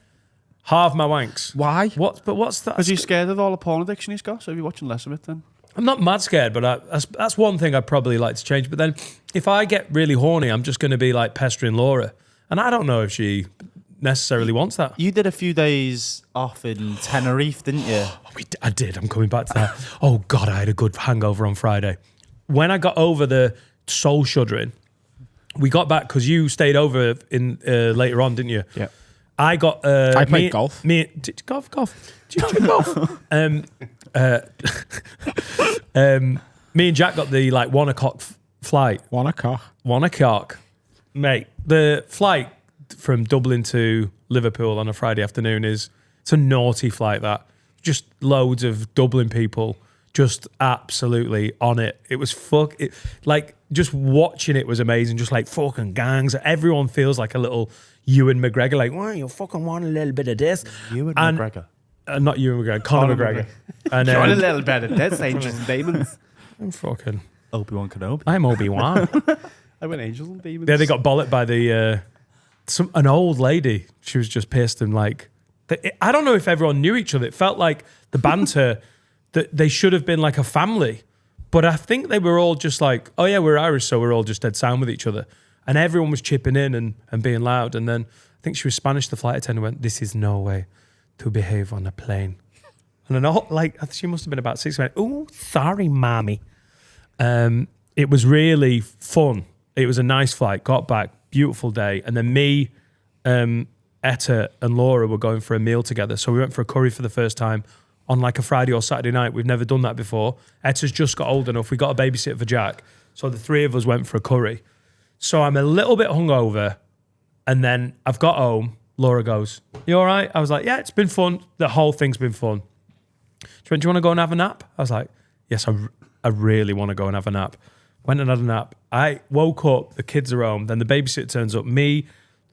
Half my wanks. Why? What? But what's that? Because he's scared of all the porn addiction he's got, so if you're watching less of it then. I'm not mad scared, but that's one thing I'd probably like to change. But then if I get really horny, I'm just going to be like pestering Laura. And I don't know if she necessarily wants that. You did a few days off in Tenerife, didn't you? I did. I'm coming back to that. Oh, God, I had a good hangover on Friday. When I got over the soul shuddering, we got back because you stayed over in later on, didn't you? Yeah. I got. I played golf. Golf. Did you play golf? Me and Jack got the 1 o'clock flight. 1 o'clock. 1 o'clock, mate. The flight from Dublin to Liverpool on a Friday afternoon it's a naughty flight. That just loads of Dublin people. Just absolutely on it. It was just watching it was amazing. Just like fucking gangs. Everyone feels like a little Ewan McGregor. Like, why you fucking want a little bit of this? Ewan And- McGregor. Not Ewan McGregor, Conor McGregor. And Trying a little bit of Death Angels and Demons. I'm fucking. Obi-Wan Kenobi. I'm Obi-Wan. I went Angels and Demons. Yeah, they got bollocked by an old lady. She was just pissed and I don't know if everyone knew each other. It felt like the banter that they should have been like a family, but I think they were all just like, oh yeah, we're Irish, so we're all just dead sound with each other, and everyone was chipping in and being loud. And then I think she was Spanish. The flight attendant went, "This is no way to behave on a plane." And then she must have been about 6. Went, "Oh, sorry, mommy." It was really fun. It was a nice flight. Got back, beautiful day, and then me, Etta, and Laura were going for a meal together. So we went for a curry for the first time on a Friday or Saturday night. We've never done that before. Etta's just got old enough. We got a babysitter for Jack, so the 3 of us went for a curry. So I'm a little bit hungover, and then I've got home. Laura goes, "You all right?" I was like, "Yeah, it's been fun. The whole thing's been fun." She went, "Do you want to go and have a nap?" I was like, "Yes, I really want to go and have a nap." Went and had a nap. I woke up, the kids are home, then the babysitter turns up. Me,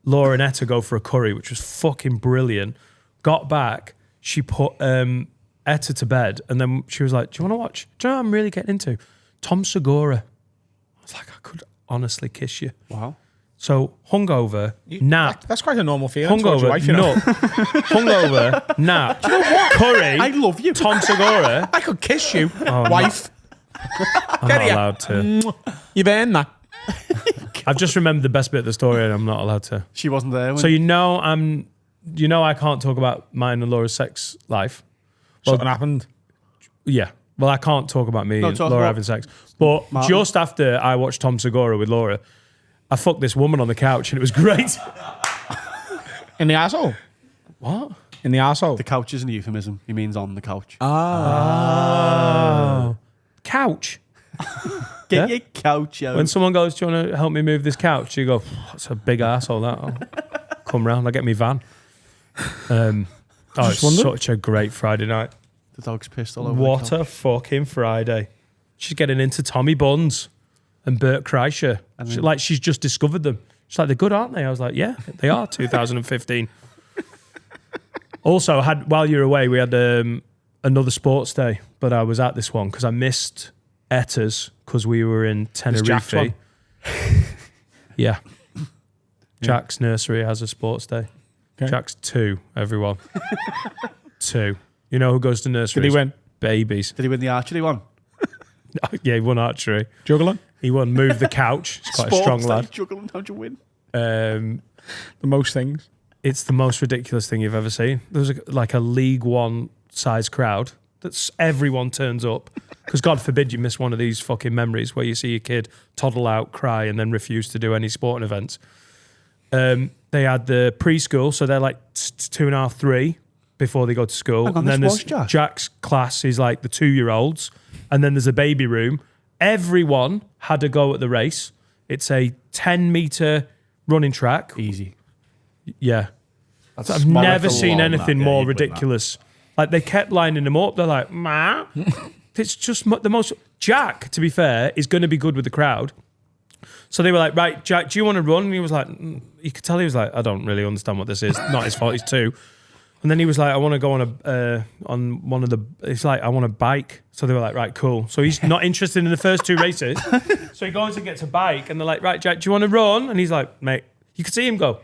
Laura and Etta go for a curry, which was fucking brilliant. Got back, she put Etta to bed, and then she was like, "Do you want to watch? Do you know what I'm really getting into? Tom Segura." I was like, "I could honestly kiss you." Wow. So hungover, nap. That's quite a normal feeling. towards Hungover, your wife, you know? nut. Hungover, nap. Do you know what? Curry. I love you. Tom Segura. I could kiss you, wife. I'm not allowed to. You've earned that. I've just remembered the best bit of the story, and I'm not allowed to. She wasn't there. When So I can't talk about mine and Laura's sex life. Something happened. Yeah. Well, I can't talk about me and talk Laura about having sex. But Martin. just after I watched Tom Segura with Laura, I fucked this woman on the couch, and it was great. In the arsehole? What? In the arsehole? the couch isn't a euphemism. He means on the couch. Oh. Couch. Get yeah? your couch out. When someone goes, "Do you want to help me move this couch?" You go, "That's a big asshole. That. I'll come round. I'll get me van." It's such a great Friday night. The dog's pissed all over What the couch. a fucking Friday. She's getting into Tommy Buns and Bert Kreischer. And She- then- like she's just discovered them. She's like, "They're good, aren't they?" I was like, "Yeah, they are." 2015. Also, while you were away, we had another sports day, but I was at this one because I missed Etta's because we were in Jack's Tenerife. one? Yeah. Jack's nursery has a sports day. Okay. Jack's 2, everyone. 2. You know who goes to nursery? Did he win? Babies. Did he win the archery one? Yeah, he won archery. Juggling? He won move the couch. He's quite a strong lad. Juggling, how'd you win? Um, The most things. it's the most ridiculous thing you've ever seen. There's a League One size crowd. That's everyone turns up. Because God forbid you miss one of these fucking memories where you see your kid toddle out, cry, and then refuse to do any sporting events. They had the preschool, so they're like 2.5, 3 before they go to school. Hang on, And then this there's was Jack? Jack's class is like the 2-year-olds. And then there's a baby room. Everyone had a go at the race. It's a 10-meter running track. Easy. Yeah. That's I've small never little seen lawn, anything that. Yeah, more you'd win that. ridiculous. Like they kept lining them up. They're like, "Ma." It's just the most. Jack, to be fair, is going to be good with the crowd. So they were like, "Right, Jack, do you want to run?" And he was like, You could tell he was like, "I don't really understand what this is." Not his fault. He's 2. And then he was like, I want to go on one of the. It's like I want a bike. So they were like, right, cool. So he's not interested in the first 2 races. So he goes and gets a bike, and they're like, right, Jack, do you want to run? And he's like, mate, you could see him go.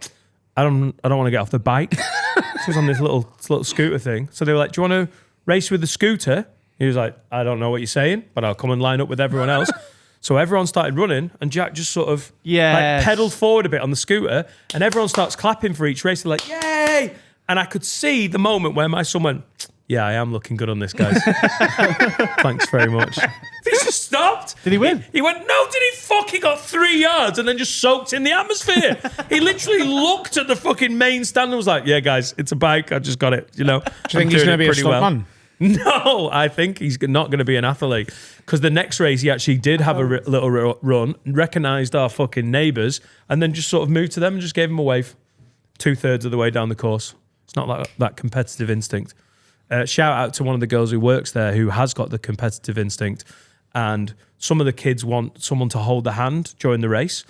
I don't want to get off the bike. So he's on this little scooter thing. So they were like, do you want to race with the scooter? He was like, I don't know what you're saying, but I'll come and line up with everyone else. So everyone started running, and Jack just sort of like pedaled forward a bit on the scooter, and everyone starts clapping for each race. They're like, yay! And I could see the moment where my son went, yeah, I am looking good on this, guys. Thanks very much. He just stopped. Did he win? He went, no, did he fuck? He got 3 yards and then just soaked in the atmosphere. He literally looked at the fucking main stand and was like, yeah, guys, it's a bike. I just got it, you know. Do you think he's going to be a stuntman? No, I think he's not going to be an athlete, because the next race he actually did have a little run, recognised our fucking neighbours, and then just sort of moved to them and just gave them a wave 2/3 of the way down the course. It's not like that competitive instinct. Shout out to one of the girls who works there who has got the competitive instinct, and some of the kids want someone to hold the hand during the race.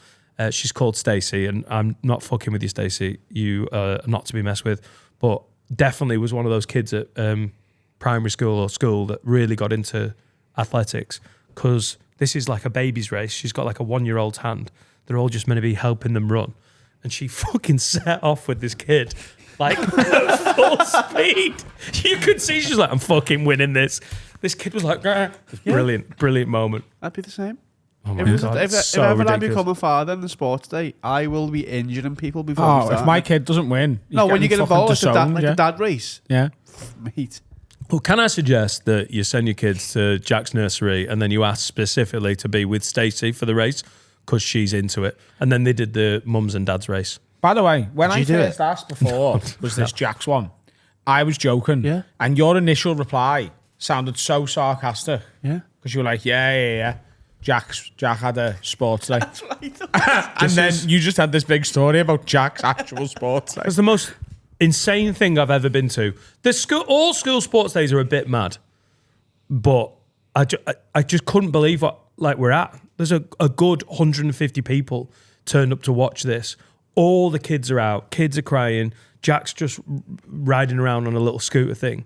She's called Stacey, and I'm not fucking with you, Stacey. You are not to be messed with, but definitely was one of those kids at primary school or school that really got into athletics, because this is like a baby's race. She's got like a 1-year-old's hand. They're all just meant to be helping them run. And she fucking set off with this kid, like at full speed. You could see she's like, I'm fucking winning this. This kid was like, brilliant moment. I'd be the same. Oh my If, God, if, it's if so ever I ridiculous. become a father in the sports day, I will be injuring people before we Oh, start. if my kid doesn't win, No, when you get involved with disowned, the dad race, yeah. mate. Well, can I suggest that you send your kids to Jack's nursery and then you ask specifically to be with Stacey for the race because she's into it, and then they did the mums and dads race. By the way, when I you do first asked before, was this Jack's one? I was joking. Yeah. And your initial reply sounded so sarcastic. Yeah. Because you were like, yeah. Jack had a sports day. That's right. And then you just had this big story about Jack's actual sports day. It's the most insane thing I've ever been to. All school sports days are a bit mad, but I just couldn't believe what we're at. There's a good 150 people turned up to watch this. All the kids are out. Kids are crying. Jack's just riding around on a little scooter thing.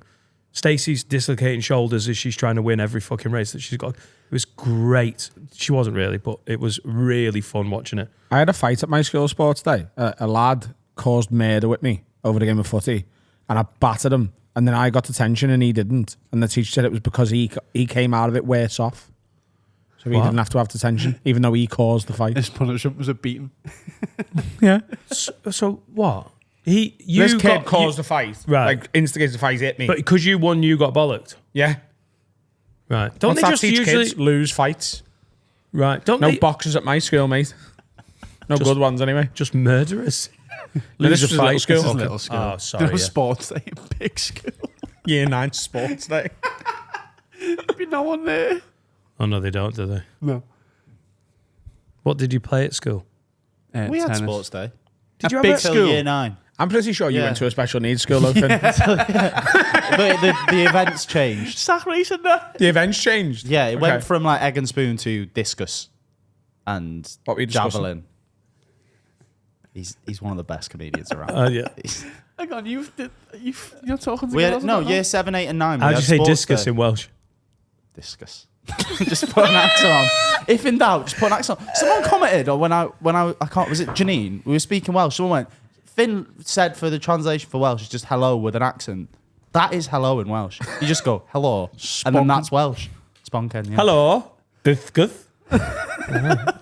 Stacey's dislocating shoulders as she's trying to win every fucking race that she's got. It was great. She wasn't really, but it was really fun watching it. I had a fight at my school sports day. A lad caused murder with me over the game of footy, and I battered him. And then I got detention and he didn't. And the teacher said it was because he came out of it worse off. So he didn't have to have detention, even though he caused the fight. His punishment was a beating. Yeah. So what? This kid caused the fight. Right. Like, instigated the fight, hit me. But because you won, you got bollocked. Yeah. Right. Don't What's they that just teach usually kids? Lose fights. Right. Don't No they boxers at my school, mate. No good ones, anyway. just murderers? No, this Lose a was a little fight. school. This is little school. Oh, There sorry. was Yeah. sports day in big school. Year 9 sports day. There'd be no one there. Oh no, they don't, do they? No. What did you play at school? We had sports day. Did you big have a Till school. year 9. I'm pretty sure you Yeah. went to a special needs school, though, Finn. The events changed. Sack racing there. The events changed. Yeah, it Okay. went from like egg and spoon to discus and What were you discussing? javelin. He's one of the best comedians around. Yeah. He's- Hang on, you're talking to we had, girls no, about year that? 7, 8, and 9. How'd you say discus in Welsh? Discus. Just put an accent on. If in doubt, just put an accent on. Someone commented, or when I can't, was it Janine? We were speaking Welsh. Someone went, Finn said for the translation for Welsh, it's just hello with an accent. That is hello in Welsh. You just go, hello, and then that's Welsh. Sponken, yeah. Hello, Discus.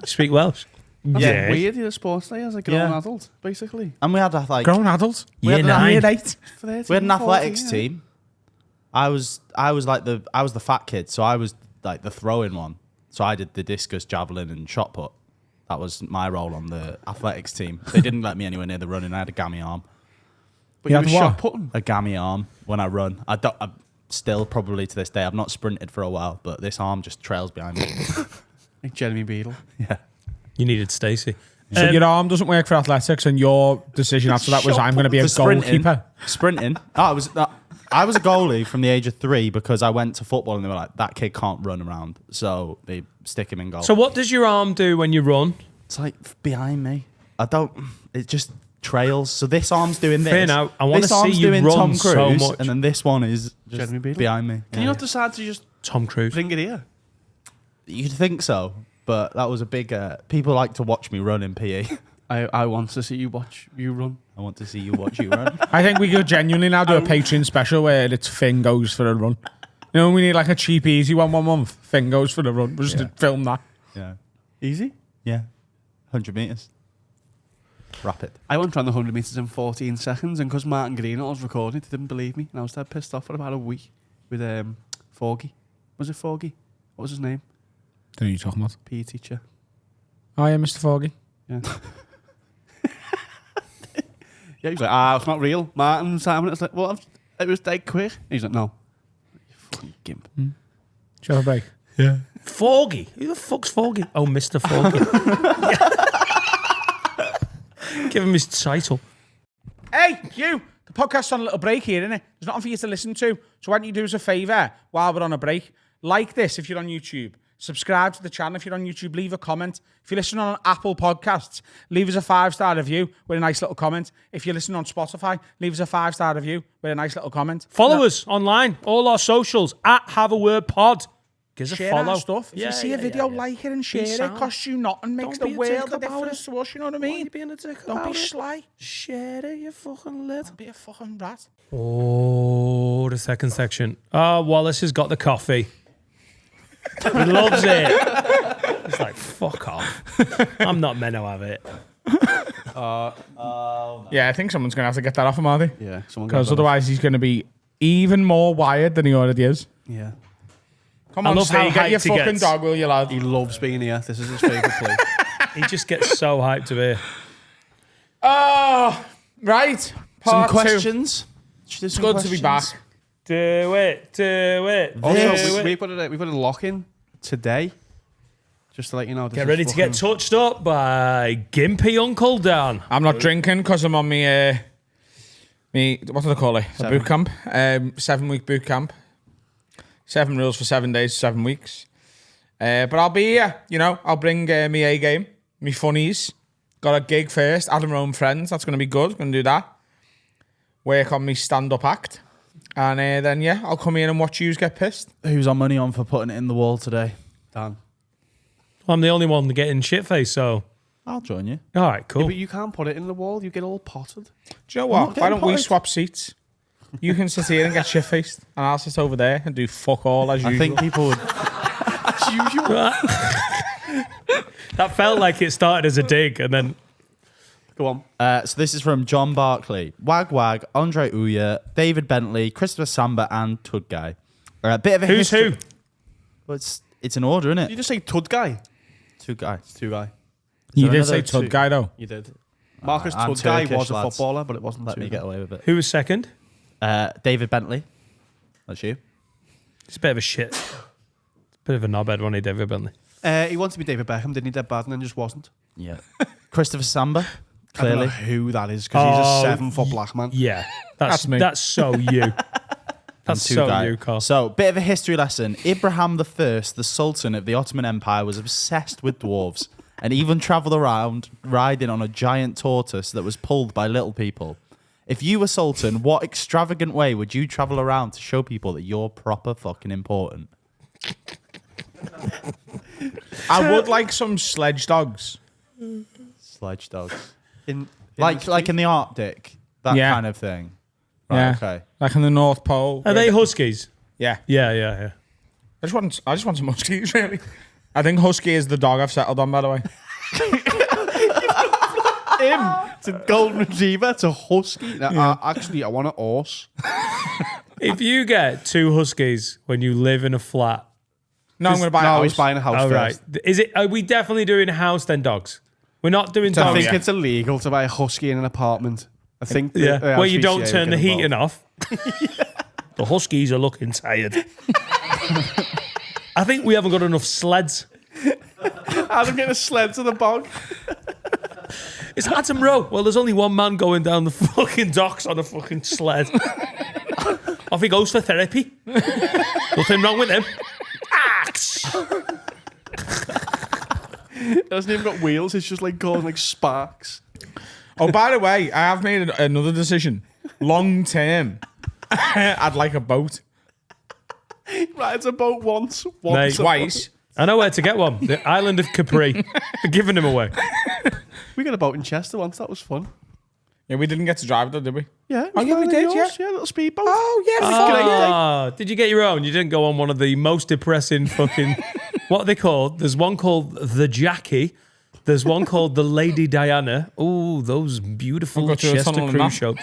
Speak Welsh. That's Yeah. weird. You're a sports day as a grown Yeah. adult, basically. And we had like Grown adult. Year had 9. Year 8. For 13, we had an 14, athletics yeah. team. I was the fat kid, so I was like the throwing one. So I did the discus, javelin, and shot put. That was my role on the athletics team. They didn't let me anywhere near the running. I had a gammy arm. But You you had were what? shot putting. A gammy arm when I run. I still probably to this day. I've not sprinted for a while, but this arm just trails behind me. Like Jeremy Beadle. Yeah. You needed Stacey. So your arm doesn't work for athletics, and your decision after that was, I'm going to be a For sprinting- goalkeeper. Sprinting. I was a goalie from the age of 3 because I went to football and they were like, that kid can't run around, so they stick him in goal. So what does your arm do when you run? It's like behind me. I don't. It just trails. So this arm's doing this. Fair now, I wanna This see arm's you doing run Tom so Cruise, much. and then this one is just Jeremy Beadle? behind me. Can you not decide to just Tom Cruise. bring it here? You'd think so, but that was a big. People like to watch me run in PE. I want to see you watch you run. I want to see you watch you run. I think we could genuinely now do a Patreon special where it's Finn goes for a run. You know, we need like a cheap, easy 1 month. Finn goes for the run. We'll just film that. Yeah, Easy. yeah, 100 meters. Rapid. I went around the 100 metres in 14 seconds, and because Martin Green was recording it, he didn't believe me. And I was dead pissed off for about a week with Forgy. Was it Forgy? What was his name? Don't know what you're talking about. PE teacher. Oh, yeah, Mr. Foggy. Yeah. Yeah, he was like, it's not real. Martin, Simon, it's like, well, it was dead quick. And he's like, no. You fucking gimp. Do you have a break? Yeah. Foggy. Who the fuck's Foggy? Oh, Mr. Foggy. Give him his title. Hey, you! The podcast's on a little break here, isn't it? There's nothing for you to listen to. So why don't you do us a favour while we're on a break? Like this if you're on YouTube. Subscribe to the channel if you're on YouTube. Leave a comment. If you're listening on Apple Podcasts, leave us a 5-star review with a nice little comment. If you're listening on Spotify, leave us a 5-star review with a nice little comment. Follow us online, all our socials, at Have a Word Pod. Give us a Share follow. our stuff. If you see a video, like it and share it. sound. Costs you nothing. Makes Don't the be a world dick a about difference it. to us. You know what I Why are mean? you being a dick Don't about be it? sly. Share it, you fucking lit. Don't be a fucking rat. Oh, the second section. Oh, Wallace has got the coffee. He loves it. He's like, fuck off. I'm not meant to have it. Yeah, I think someone's going to have to get that off him, are they? Yeah, someone got Because that. otherwise he's going to be even more wired than he already is. Yeah. Come I on, love how Steve, get your hyped he fucking gets. dog, will you, lad? He loves being here. This is his favourite place. He just gets so hyped to be. Oh, right. Some Part two. questions. It's good to be back. Do it, do it. Also, This- we put a lock in today. Just to let you know. This Get is ready to get fucking- touched up by Gimpy Uncle Dan. I'm not drinking because I'm on me, what do they call it? A boot camp. 7-week boot camp. 7 rules for 7 days, 7 weeks. But I'll be here, you know. I'll bring me A game, me funnies. Got a gig first, Adam Rome Friends. That's going to be good. Going to do that. Work on me stand-up act. And then, yeah, I'll come in and watch yous get pissed. Who's our money on for putting it in the wall today? Dan. I'm the only one getting shit faced, so. I'll join you. All right, Yeah, cool. but you can't put it in the wall. You get all potted. Do you know I'm what? not Why getting don't we potted. swap seats? You can sit here and get shit-faced. And I'll sit over there and do fuck all as I usual. think people would. As usual. That felt like it started as a dig and then. Go on. So this is from John Barkley, Wag Wag, Andre Uya, David Bentley, Christopher Samba, and Tud Guy. A bit of a Who's history. who? Well, it's an order, isn't You it? just say Tud Guy. Two guys. It's two guy. You So did another say Tud two- Guy, though. You did. Marcus I'm Tud Guy Turkish, was a lads. footballer, but it wasn't. Let me Tud get Guy. away with it. Who was second? David Bentley. That's you. It's a bit of a shit. Bit of a knobhead, wasn't he, David Bentley? He wanted to be David Beckham, didn't he? Dead bad, and then just wasn't. Yeah. Christopher Samba. I don't know Clearly. who that is because he's Oh, a 7-foot black man. Yeah. That's me. That's so you. That's Two so guy. you, Carl. So, bit of a history lesson. Ibrahim I, the Sultan of the Ottoman Empire, was obsessed with dwarves and even travelled around riding on a giant tortoise that was pulled by little people. If you were Sultan, what extravagant way would you travel around to show people that you're proper fucking important? I would like some sledge dogs. Sledge dogs. In Like in the Arctic, that Yeah. kind of thing. Right, Yeah. okay. Like in the North Pole. Are they huskies? Yeah. Yeah. I just want some huskies, really. I think husky is the dog I've settled on, by the way. It's a golden retriever. It's a husky. No, actually, I want a horse. If you get 2 huskies when you live in a flat, No, I'm going to buy a No, house. he's buying a house all first. right. Is it? Are we definitely doing a house then dogs? We're not doing I dogs. think it's illegal to buy a husky in an apartment. I think. Yeah. Well, you don't RSPCA turn the will get heating involved. off. The huskies are looking tired. I think we haven't got enough sleds. Adam getting a sled to the bog. It's Adam Rowe. Well, there's only one man going down the fucking docks on a fucking sled. Off he goes for therapy. Nothing wrong with him. It hasn't even got wheels. It's just like going like sparks. Oh, by the way, I have made another decision. Long term, I'd like a boat. Rides a boat once. Mate, Twice. I know where to get one. The island of Capri. They're giving them away. We got a boat in Chester once. That was fun. Yeah, we didn't get to drive though, did we? Yeah. Oh, yeah, we did, Yeah, a little speedboat. Oh, yeah. Ah, did you get your own? You didn't go on one of the most depressing fucking... What are they called? There's one called the Jackie. There's one called the Lady Diana. Oh, those beautiful I'll go to a Chester tunnel and cruise that. ships.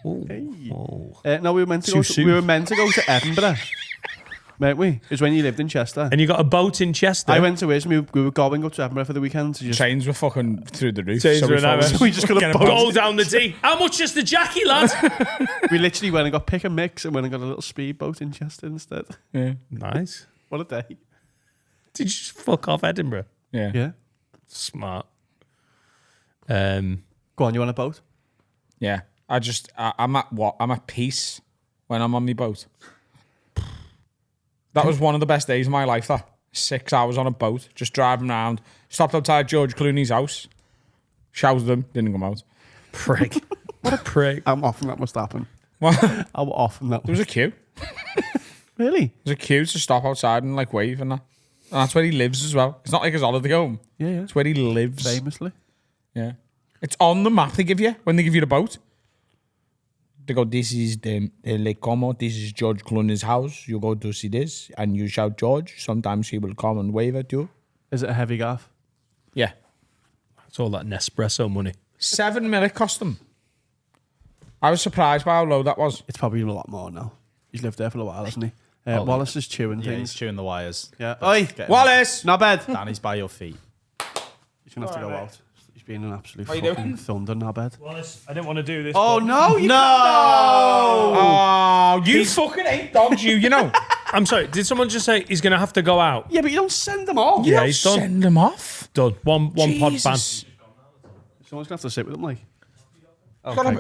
Ooh. No, we were meant to Too go. soon. We were meant to go to Edinburgh, weren't we? It was when you lived in Chester. And you got a boat in Chester. I went to Wales. We were going up to Edinburgh for the weekend to just. Trains were fucking through the roof. Trains so were we an thought hour. we So we just got get a boat. Roll down the D. How much is the Jackie, lad? We literally went and got pick and mix and went and got a little speedboat in Chester instead. Yeah. Nice. What a day. Did you just fuck off Edinburgh? Yeah. Yeah. Smart. Go on, you on a boat? Yeah. I'm at peace when I'm on my boat. That was one of the best days of my life, that. 6 hours on a boat, just driving around. Stopped outside George Clooney's house. Shouted him, didn't come out. Prick. What a prick. How often that must happen? Well, How often that there was a queue. Really? There's a queue to stop outside and like wave and that. And that's where he lives as well. It's not like his holiday home. Yeah, yeah. It's where he lives. Famously. Yeah. It's on the map they give you when they give you the boat. They go, this is the Lake Como. This is George Clooney's house. You go to see this and you shout George. Sometimes he will come and wave at you. Is it a heavy gaff? Yeah. It's all that Nespresso money. $7 million cost them. I was surprised by how low that was. It's probably a lot more now. He's lived there for a while, hasn't he? Wallace is chewing Yeah, he's things. chewing the wires. Yeah. But Oi, get him- Wallace! not bad. Danny's by your feet. He's going to have to go out. He's been an absolute How you fucking doing? thunder, not bad. Wallace, I didn't want to do this. Oh, but- no. You Oh, you fucking hate dogs, you know. I'm sorry. Did someone just say he's going to have to go out? Yeah, but you don't send them off. Yeah, he's done. Send them off. Done. One pod ban. Jesus. Someone's going to have to sit with him, like.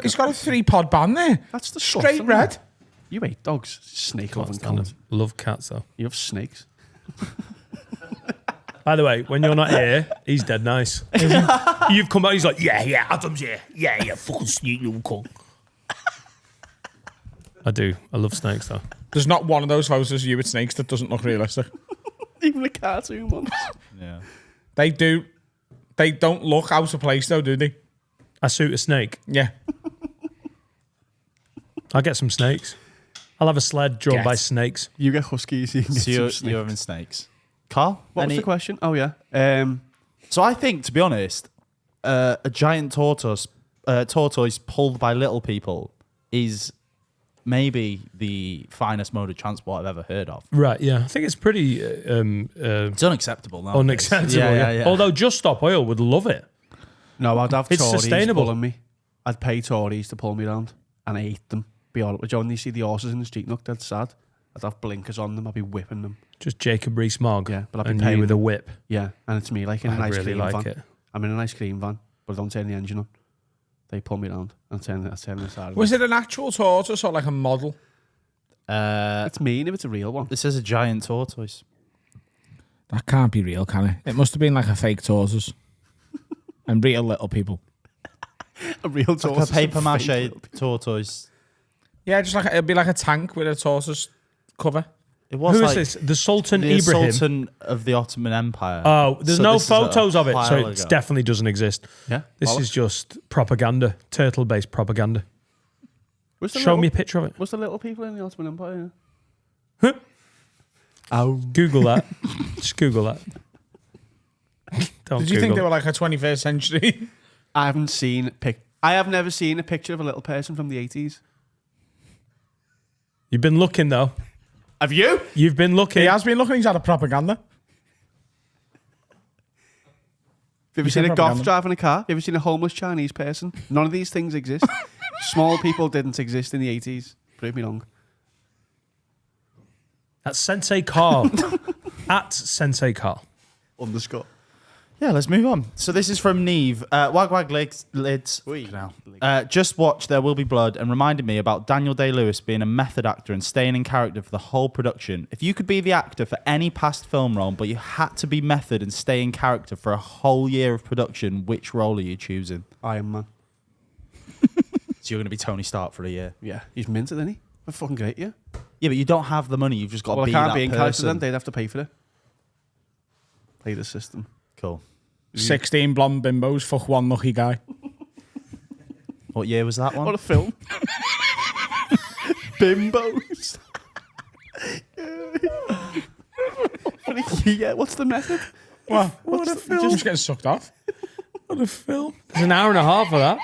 He's got a 3-pod ban there. That's disgusting. Straight red. You hate dogs. Snake loving Stand up. cunt. Love cats, though. You have snakes. By the way, when you're not here, he's dead nice. You've come out, he's like, yeah, Adam's here. Yeah, fucking sneak little cunt. I do. I love snakes, though. There's not one of those photos of you with snakes that doesn't look realistic. Even the cartoon ones. Yeah. They do. They don't look out of place, though, do they? I suit a snake. Yeah. I'll get some snakes. I'll have a sled drawn Get. by snakes. You get huskies. You can get So some you're snakes. having snakes. Carl? What was any- the question? Oh, yeah. So I think, to be honest, a giant tortoise pulled by little people is maybe the finest mode of transport I've ever heard of. Right, yeah. I think it's pretty It's unacceptable now. unacceptable. Yeah. Although Just Stop Oil would love it. No, I'd have It's Tories sustainable. pulling me. I'd pay Tories to pull me around, and I hate them. Be all up with you. When you see the horses in the street, look dead sad. I'd have blinkers on them. I'd be whipping them. Just Jacob Rees-Mogg. Yeah, but I'd be and you paying with a them. whip. Yeah, and it's me like in an I ice really cream like van. it. I'm in an ice cream van, but I don't turn the engine on. They pull me around and turn the side. Was it an actual tortoise or like a model? It's mean if it's a real one. This is a giant tortoise. That can't be real, can it? It must have been like a fake tortoise. And real little people. A real Like tortoise. a paper and mache fake- tortoise. Yeah, just like it'd be like a tank with a tortoise cover. It was Who is like this? The Sultan the Ibrahim. Sultan of the Ottoman Empire. Oh, there's So no this is a photos of it, so while it ago. definitely doesn't exist. Yeah. This bollocks. is just propaganda, turtle-based propaganda. Was the Show me a little- picture of it. Was the little people in the Ottoman Empire? Huh? Oh. Google that. Just Google that. Don't Did you think Google. they were like a 21st century? I haven't seen I have never seen a picture of a little person from the 80s. You've been looking though. Have you? You've been looking. He has been looking. He's had a propaganda. Have you ever You seen said a goth propaganda. driving a car? Have you ever seen a homeless Chinese person? None of these things exist. Small people didn't exist in the 80s. Prove me wrong. At Sensei Carl. At Sensei Carl. Underscore. Yeah, let's move on. So this is from Neve. Wag Wag Lids. Just watched There Will Be Blood and reminded me about Daniel Day-Lewis being a method actor and staying in character for the whole production. If you could be the actor for any past film role, but you had to be method and stay in character for a whole year of production, which role are you choosing? Iron Man. So you're going to be Tony Stark for a year. Yeah, he's minted, isn't he? But fucking great, yeah. Yeah, but you don't have the money. You've just got Well, to I be can't that be in character person. then. They'd have to pay for it. Play the system. Cool. 16 blonde bimbos, fuck one lucky guy. What year was that one? What a film. Bimbos. Yeah, what's the method? What a film. Just getting sucked off. What a film. There's an hour and a half of that.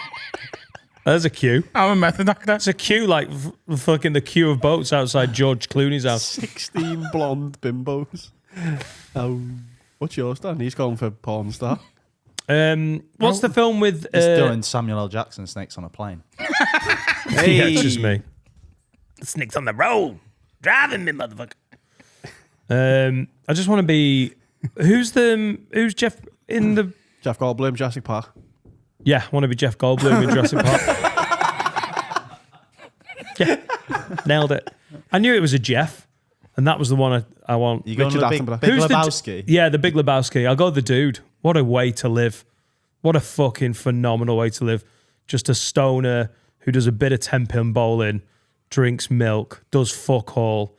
There's a queue. I'm a method actor. It's a queue like fucking the queue of boats outside George Clooney's house. 16 blonde bimbos. What's yours, Dan? He's going for porn star. What's the film with... It's doing Samuel L. Jackson, Snakes on a Plane. Yeah, it's just me. The snakes on the road. Driving me, motherfucker. I just want to be... Who's Jeff in the... Jeff Goldblum, Jurassic Park. Yeah, I want to be Jeff Goldblum in Jurassic Park. Yeah, nailed it. I knew it was a Jeff, and that was the one I want. You going to Richard the Big Attenborough. Who's the- Lebowski? Yeah, the Big Lebowski. I'll go the dude. What a way to live. What a fucking phenomenal way to live. Just a stoner who does a bit of 10-pin bowling, drinks milk, does fuck all.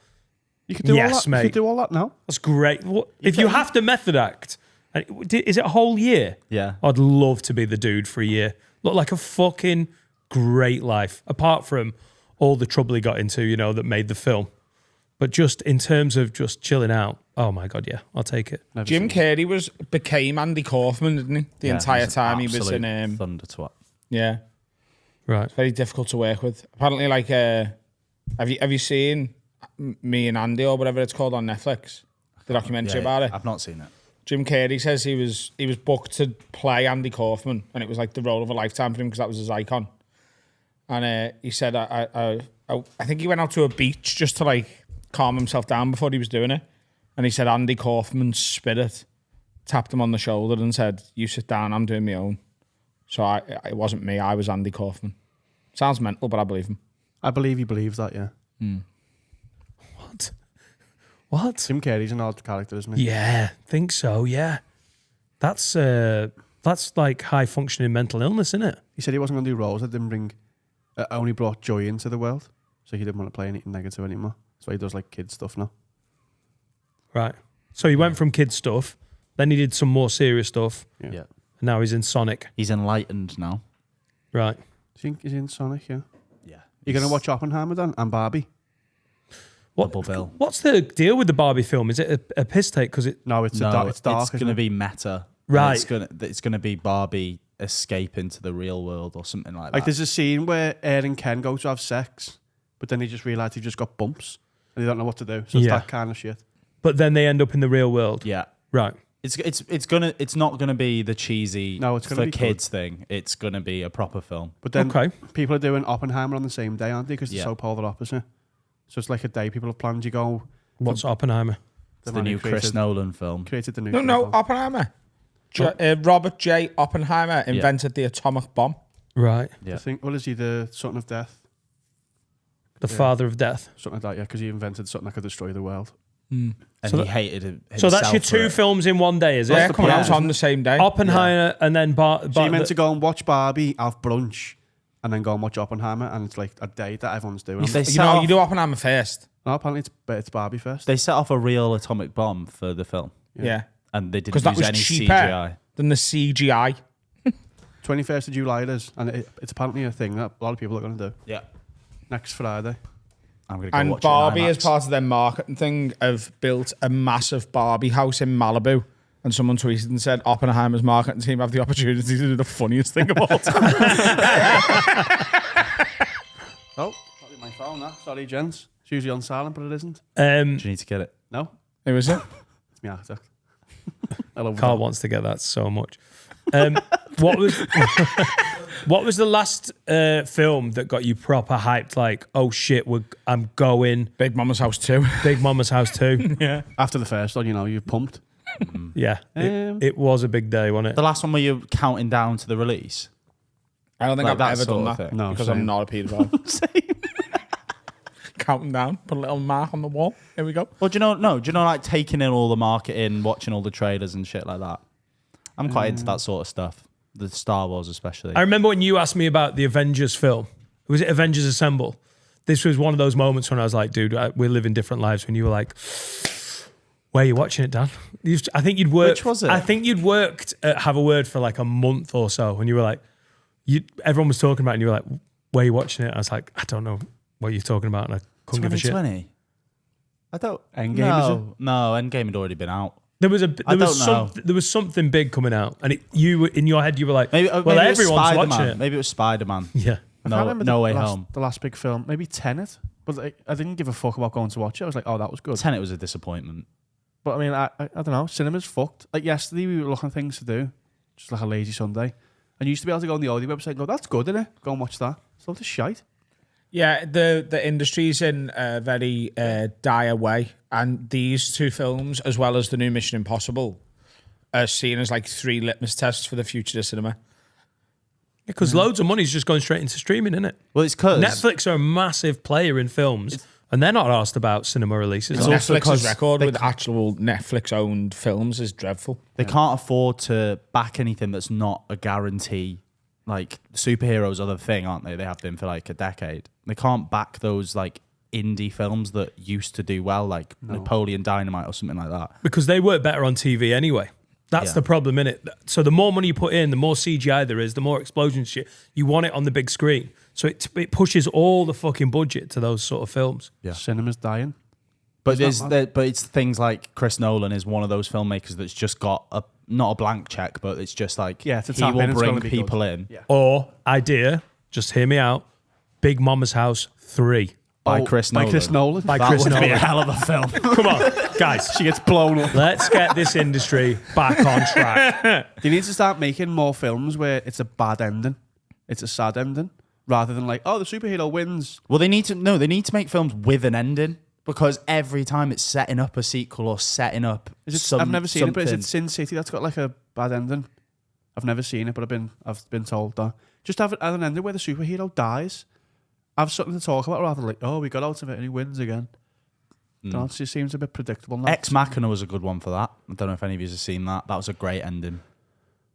You could do Yes, all that. mate. You could do all that now. That's great. If you have to method act, is it a whole year? Yeah. I'd love to be the dude for a year. Look like a fucking great life. Apart from all the trouble he got into, that made the film. But just in terms of just chilling out, oh my God, yeah, I'll take it. Never Jim seen it. Carrey became Andy Kaufman, didn't he? The Yeah, entire he's time he was absolute in... Thunder Twat. Yeah. Right. Very difficult to work with. Apparently, like, have you seen Me and Andy or whatever it's called on Netflix? The documentary about it. I've not seen it. Jim Carrey says he was booked to play Andy Kaufman, and it was like the role of a lifetime for him because that was his icon. And he said, I think he went out to a beach just to like calm himself down before he was doing it. And he said Andy Kaufman's spirit tapped him on the shoulder and said, "You sit down, I'm doing my own." So it wasn't me, I was Andy Kaufman. Sounds mental, but I believe him. I believe he believes that, yeah. What? Jim Carrey's an odd character, isn't he? Yeah, think so, yeah. That's like high functioning mental illness, isn't it? He said he wasn't going to do roles that didn't bring... only brought joy into the world. So he didn't want to play anything negative anymore. That's why he does like kids stuff now. Right. So he went from kid stuff, then he did some more serious stuff, Yeah. Yeah. and now he's in Sonic. He's enlightened now. Right. Do you think he's in Sonic, yeah? Yeah. You're going to watch Oppenheimer then? And Barbie? Double bill. What's the deal with the Barbie film? Is it a piss take? Because it... No, it's No, it's dark. It's going to be meta. Right. It's going to be Barbie escape into the real world or something like Like that. there's a scene where Air and Ken go to have sex, but then they just realise they've just got bumps and they don't know what to do. So it's Yeah. that kind of shit. But then they end up in the real world. Yeah. Right. It's not gonna be the cheesy No, it's gonna for be good. kids thing. It's gonna be a proper film. But then Okay. people are doing Oppenheimer on the same day, aren't they? Because they're Yeah. so polar opposite. So it's like a day people have planned. You go... What's Oppenheimer? It's the man who new Chris Nolan film. created the new... No, Oppenheimer. Robert J. Oppenheimer invented the atomic bomb. Right. Yeah. I think, what is he, the son of death? The father of death. Something like that, yeah, because he invented something that could destroy the world. And So he that- hated it. So that's your himself for two it. films in one day, is it? Yeah, coming out plan, on the same day. Oppenheimer and then So you meant to go and watch Barbie, have brunch, and then go and watch Oppenheimer, and it's like a day that everyone's doing. They You set know, off- you do Oppenheimer first. No, apparently it's Barbie first. They set off a real atomic bomb for the film, Yeah. and they didn't Because that use was any cheaper CGI. than the CGI. 21st of July it is, and it's apparently a thing that a lot of people are going to do Yeah. next Friday. I'm gonna go And watch it in Barbie, IMAX. as part of their marketing thing, have built a massive Barbie house in Malibu. And someone tweeted and said, Oppenheimer's marketing team have the opportunity to do the funniest thing of all time. Oh, that was my phone, that. Sorry, gents. It's usually on silent, but it isn't. Do you need to get it? No, Who was it? it's me architect. I love Carl that. wants to get that so much. What was what was the last film that got you proper hyped? Like, oh shit, I'm going Big Mama's House 2. Big Mama's House 2. Yeah. After the first one, you're pumped. Yeah, it was a big day, wasn't The it? last one where you're counting down to the release. I don't think Like I've that ever sort done of that. thing. No, because same. I'm not a paedophile. Counting down, put a little mark on the wall. Here we go. Well, do you know, like taking in all the marketing, watching all the trailers and shit like that? I'm quite into that sort of stuff. The Star Wars especially. I remember when you asked me about the Avengers film, Was it Avengers Assemble? This was one of those moments when I was like, dude, we're living different lives. When you were like, where are you watching it, Dan? I think you'd worked. Which was it? I think you'd worked at Have a Word for like a month or so. When you were like, everyone was talking about it and you were like, where are you watching it? I was like, I don't know what you're talking about. And I couldn't give a shit. 2020. I don't. Endgame, is it? No, Endgame had already been out. There was something big coming out. And you in your head, you were like, Maybe, well, maybe it was everyone's Spider-Man. watching it. Maybe it was Spider-Man. Yeah. I can't remember No Way the Home. the last big film. Maybe Tenet. But like, I didn't give a fuck about going to watch it. I was like, oh, that was good. Tenet was a disappointment. But I mean, I don't know. Cinema's fucked. Like yesterday, we were looking at things to do, just like a lazy Sunday. And you used to be able to go on the audio website and go, that's good, isn't it? Go and watch that. It's not a shite. Yeah, the industry's in a very dire way, and these two films, as well as the new Mission Impossible, are seen as like 3 litmus tests for the future of cinema. Because loads of money's just going straight into streaming, isn't it? Well, it's because Netflix are a massive player in films, and they're not asked about cinema releases. It's also Netflix's 'cause record they with actual Netflix-owned films is dreadful. they can't afford to back anything that's not a guarantee. Like, superheroes are the thing, aren't they? They have been for like a decade. They can't back those like indie films that used to do well, like Napoleon Dynamite or something like that. Because they work better on TV anyway. That's Yeah. the problem in it. So the more money you put in, the more CGI there is, the more explosion shit. You want it on the big screen. So it pushes all the fucking budget to those sort of films. Yeah. Cinema's dying. But It's not but it's things like Chris Nolan is one of those filmmakers that's just got not a blank check, but it's just like Yeah, to he tap will in, it's bring gonna be people good. in Yeah. Or idea, just hear me out, Big Mama's House 3. by Chris Nolan. By Chris Nolan. By That Chris would be Nolan. a hell of a film. Come on, guys. She gets blown up. Let's get this industry back on track. They need to start making more films where it's a bad ending. It's a sad ending. Rather than like, oh, the superhero wins. Well, they need to make films with an ending, because every time it's setting up a sequel or setting up I've never seen it, but is something. it Sin City that's got like a bad ending? I've never seen it, but I've been told that. Just have an ending where the superhero dies. Have something to talk about rather than like, oh, we got out of it and he wins again. It just seems a bit predictable now. Ex Machina was a good one for that. I don't know if any of you have seen that. That was a great ending,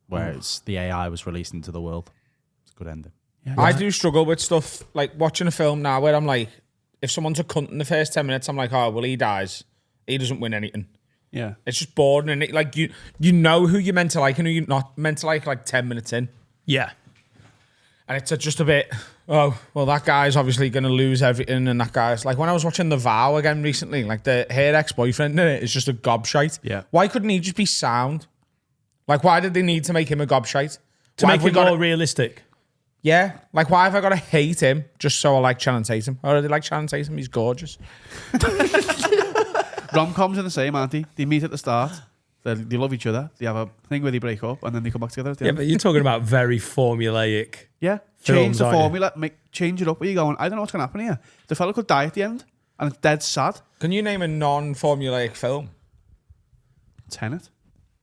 where it's the AI was released into the world. It's a good ending. Yeah, I do struggle with stuff like watching a film now where I'm like, if someone's a cunt in the first 10 minutes, I'm like, oh, well, he dies. He doesn't win anything. yeah. It's just boring. And it, like, you know who you're meant to like and who you're not meant to like 10 minutes in. Yeah. And it's just a bit, oh, well, that guy's obviously going to lose everything. And that guy's like, when I was watching The Vow again recently, like her ex-boyfriend in it is just a gobshite. Yeah. Why couldn't he just be sound? Like, why did they need to make him a gobshite? To Why make have we it got more realistic. Yeah. Like, why have I got to hate him just so I like Channing Tatum? I already like Channing Tatum. He's gorgeous. Rom-coms are the same, aren't they? They meet at the start. They love each other. They have a thing where they break up and then they come back together at the Yeah, end. but you're talking about very formulaic. Yeah. Films, Change the aren't you? formula. Change it up. Where you going? I don't know what's going to happen here. The fella could die at the end and it's dead sad. Can you name a non-formulaic film? Tenet.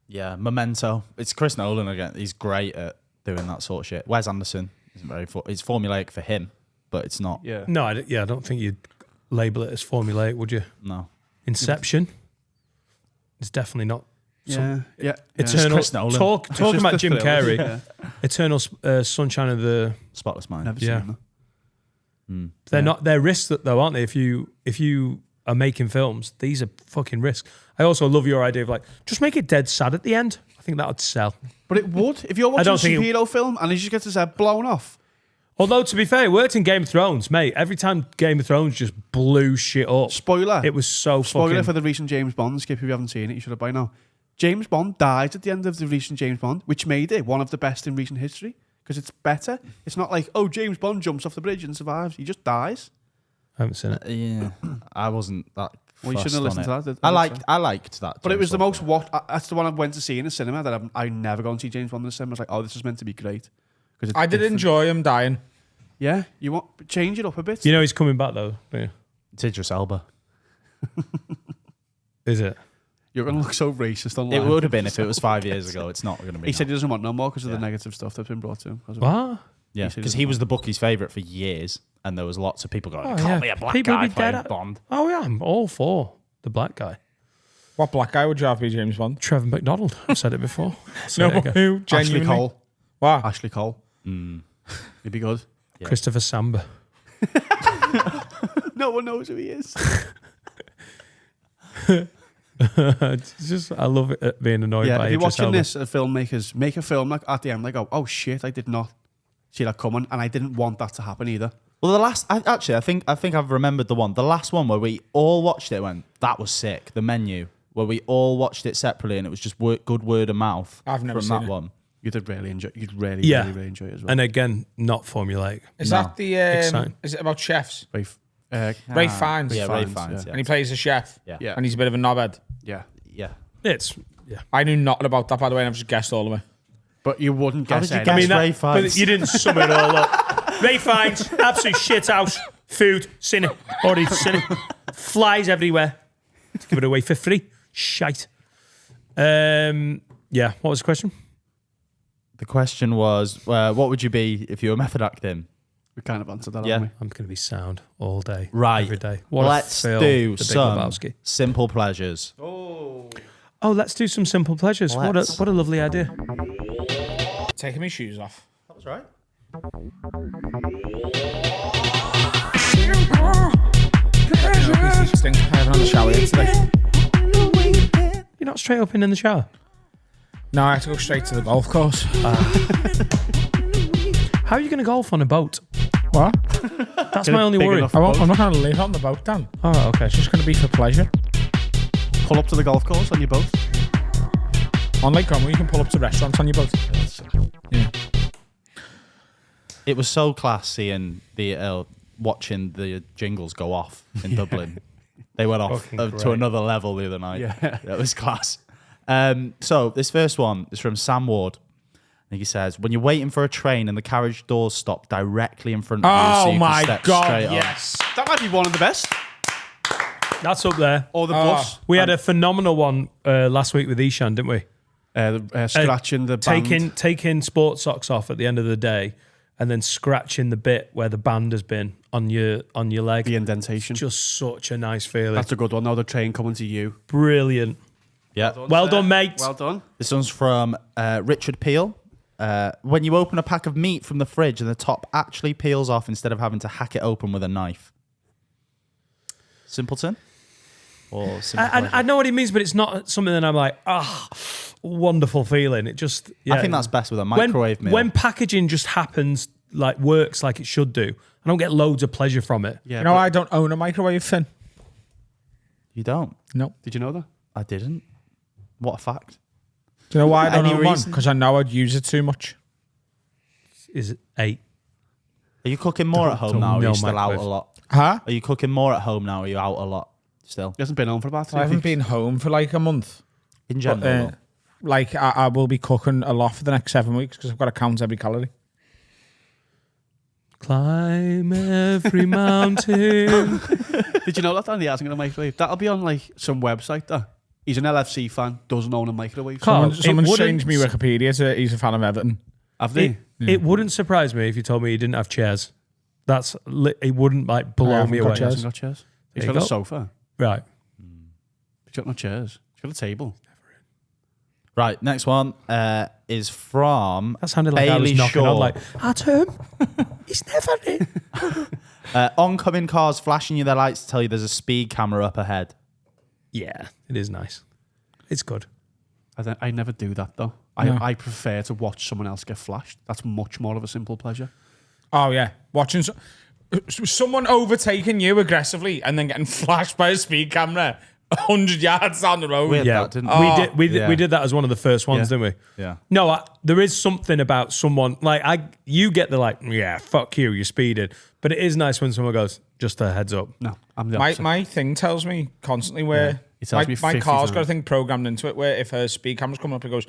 Yeah, Memento. It's Chris Nolan again. He's great at doing that sort of shit. Wes Anderson isn't very. It's formulaic for him, but it's not. Yeah. No, I don't think you'd label it as formulaic, would you? No. Inception. It's definitely not. Yeah. Yeah. Eternal. Chris Nolan. Talking just about the Jim thrill, Carrey. yeah. Eternal Sunshine of the. Spotless Mind. Never Yeah. seen that. They're not. They're risks though, aren't they? If you are making films, these are fucking risks. I also love your idea of like just make it dead sad at the end. I think that would sell. But it would. If you're watching a don't think superhero film and he just gets his head blown off. Although to be fair, it worked in Game of Thrones, mate. Every time Game of Thrones just blew shit up, Spoiler. it was so Spoiler fucking. for the recent James Bond. Skip, if you haven't seen it, you should have by now. James Bond dies at the end of the recent James Bond, which made it one of the best in recent history because it's better. It's not like, oh, James Bond jumps off the bridge and survives. He just dies. I haven't seen it. Yeah, I wasn't that. Well, you shouldn't have listened to that. I liked that. But it James was the Bond most film. that's the one I went to see in the cinema that I never go and see James Bond in the cinema. I was like, oh, this is meant to be great. 'Cause it's I did different. enjoy him dying. Yeah, you want change it up a bit. You know he's coming back though. Yeah. It's Idris Elba. Is it? You're gonna look so racist online. It would have been if it was 5 years ago. It's not going to be. He said now. he doesn't want no more because of the Yeah. negative stuff that's been brought to him. What? Yeah, said he because doesn't he was want the bookie's favourite for years, and there was lots of people going, Oh, "Can't yeah. be a black People guy be dead playing at- Bond." Oh yeah, I'm all for the black guy. What black guy would you have to be James Bond? Trevor McDonald. I've said it before. Say No, it again. who? Ashley Genuinely? Cole. What? Ashley Cole. He'd be good. Yeah. Christopher Samba. No one knows who he is. It's just, I love it being annoyed Yeah, by if you're Idris watching Elba. this, filmmakers make a film like at the end, like, oh shit, I did not see that coming, and I didn't want that to happen either. Well, the last, I think I've remembered the last one where we all watched it and went, that was sick. The Menu, where we all watched it separately and it was just good word of mouth. I've never from seen that it. one. You did really enjoy. You'd really, Yeah. really enjoy it as well. And again, not formulaic. Is No. that the? Exciting. Is it about chefs? Ray, Ray Fiennes. Yeah, Ray Fiennes, Fiennes. And he plays a chef. Yeah. Yeah. And he's a bit of a knobhead. yeah. Yeah. It's yeah. I knew nothing about that, by the way, and I've just guessed all of it. But you wouldn't How guess did you any. guess? I mean, that, Ray Fiennes. but you didn't sum it all up. Ray Fiennes, absolute shit house, food, seen it, already seen it, flies everywhere. Give it away for free. Shite. Yeah. What was the question? The question was, what would you be if you were method acting? We kind of answered that, Yeah. haven't I'm going to be sound all day, Right. every day. What Let's a film, do The Big some Lebowski. simple pleasures. Oh, let's do some simple pleasures. Let's. What a lovely idea. Taking my shoes off. That was right. Stink. I haven't had a shower yet today. You're not straight up in the shower. No, I have to go straight to the golf course. How are you going to golf on a boat? What? That's my only big worry. enough- I'm not going to live on the boat, Dan. Oh, okay. It's just going to be for pleasure. we? Pull up to the golf course on your boat. On Lake Como, you can pull up to restaurants on your boat. Yeah. It was so class seeing the watching the jingles go off in Dublin. They went off Fucking to great. another level the other night. Yeah. That was class. So this first one is from Sam Ward. And he says, when you're waiting for a train and the carriage doors stop directly in front of you, so Oh you can my step God, straight on. yes. That might be one of the best. That's up there. Or the bus. We had a phenomenal one last week with Ishan, didn't we? Scratching the band. Taking sports socks off at the end of the day and then scratching the bit where the band has been on your leg. The indentation. Just such a nice feeling. That's a good one. Now the train coming to you. Brilliant. Yeah. Well done, mate. Well done. This one's from Richard Peel. When you open a pack of meat from the fridge and the top actually peels off instead of having to hack it open with a knife. Simpleton? Or simple I pleasure? know what he means, but it's not something that I'm like, wonderful feeling. It just, yeah. I think that's best with a microwave meal. When packaging just happens, like works like it should do, I don't get loads of pleasure from it. Yeah. You know, but- I don't own a microwave, Finn. You don't? No. Did you know that? I didn't. What a fact. Do you know why I don't Any own one? reason? Because I know I'd use it too much. Is it 8? Are you cooking more at home now or are no you still out microwave. a lot? Huh? Are you cooking more at home now or are you out a lot still? He hasn't been home for about 3 I haven't weeks. been home for like a month. In But, general. like, I will be cooking a lot for the next 7 weeks because I've got to count every calorie. Climb every mountain. Did you know that Dan? He hasn't got a microwave. That'll be on like some website. That he's an LFC fan, doesn't own a microwave. Carl, Someone it changed me wouldn't- Wikipedia to he's a fan of Everton. Have they? It wouldn't surprise me if you told me he didn't have chairs. It wouldn't like I blow haven't me got away. He hasn't got chairs. He's There got you a go. sofa. Right. He's got no chairs. He's got a table. Right, next one is from That sounded like I was Bailey knocking Shaw. on like, Atom, he's never in. Oncoming cars flashing you their lights to tell you there's a speed camera up ahead. Yeah, it is nice. It's good. I never do that though. No. I prefer to watch someone else get flashed. That's much more of a simple pleasure. Oh, yeah. Watching someone overtaking you aggressively and then getting flashed by a speed camera 100 yards down the road. We had Yeah, that, didn't we we? we did that as one of the first ones, Yeah. didn't we? Yeah. No, there is something about someone like you get the like, yeah, fuck you, you're speeding. But it is nice when someone goes, just a heads up. No, I'm the My opposite. my thing tells me constantly where It tells me my 50 car's got a times. thing programmed into it where if a speed camera's coming up, it goes,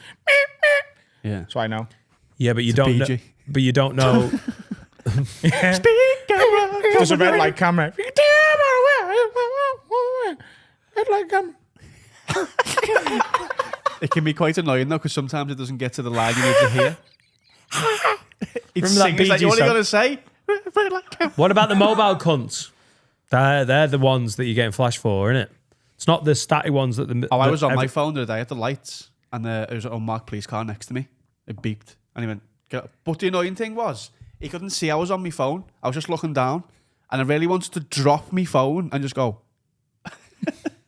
Yeah. so I know. Yeah, but you a don't. Know, PG. but you don't know. There's a red light camera. Red light camera. It can be quite annoying though, because sometimes it doesn't get to the line you need to hear. It's Remember that singing, like, Bee what are you Gees going to say? What about the mobile cunts? They're the ones that you're getting flashed for, isn't it? It's not the statty ones that the. Oh, I was on every- my phone the other day at the lights, and there was an unmarked police car next to me. It beeped, and he went, "Get up." But the annoying thing was, he couldn't see I was on my phone. I was just looking down, and I really wanted to drop my phone and just go.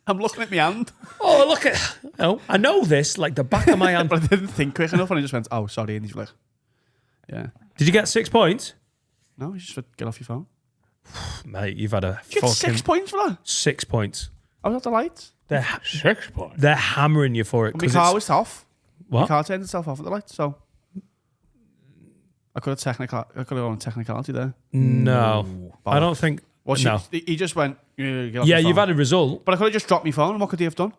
I'm looking at my hand, Oh, look at. Oh, I know this like the back of my hand. but I didn't think quick enough, and I just went, "Oh, sorry." And he's like, "Yeah, Did you get 6 points? no, you just said, get off your phone." Mate, you've had a You get fucking 6 points for that. 6 points. I was at the lights. They're 6 points. they're hammering you for it. My 'cause car it's- was off. My What? car turned itself off at the lights, so I could have gone technicality there. No, I don't think. Well, no. he just went. "Yeah, get off Yeah, your you've phone." had a result. But I could have just dropped my phone. What could he have done?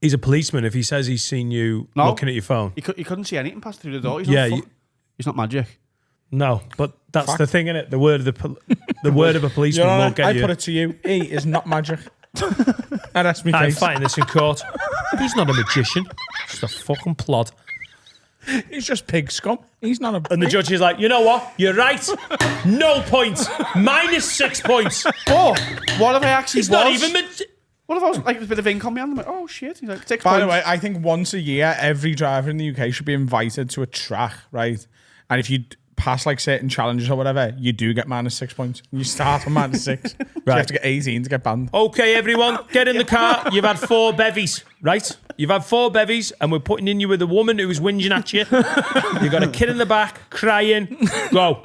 He's a policeman. If he says he's seen you No. looking at your phone, He couldn't see anything past through the door. He's Yeah, not he's not magic. no. But that's the thing, innit? The word of the word of a policeman Your Honor, won't get I you. put it to you. He is not magic. And that's me I'm case. fighting this in court. He's not a magician. Just a fucking plod. He's just pig scum. He's not a. And the judge is like, you know what? You're right. No points. -6 points. Oh, what if I actually He's not was? even. What if I was like a bit of ink on me hand? I'm like, oh shit. He's like, 6 By points. the way, I think once a year, every driver in the UK should be invited to a track, right? And if you pass like certain challenges or whatever, you do get -6 points. You start on -6. So you have to get 18 to get banned. Okay, everyone, get in the car. You've had 4 bevies, right? You've had 4 bevies, and we're putting in you with a woman who's whinging at you. You've got a kid in the back crying. Go.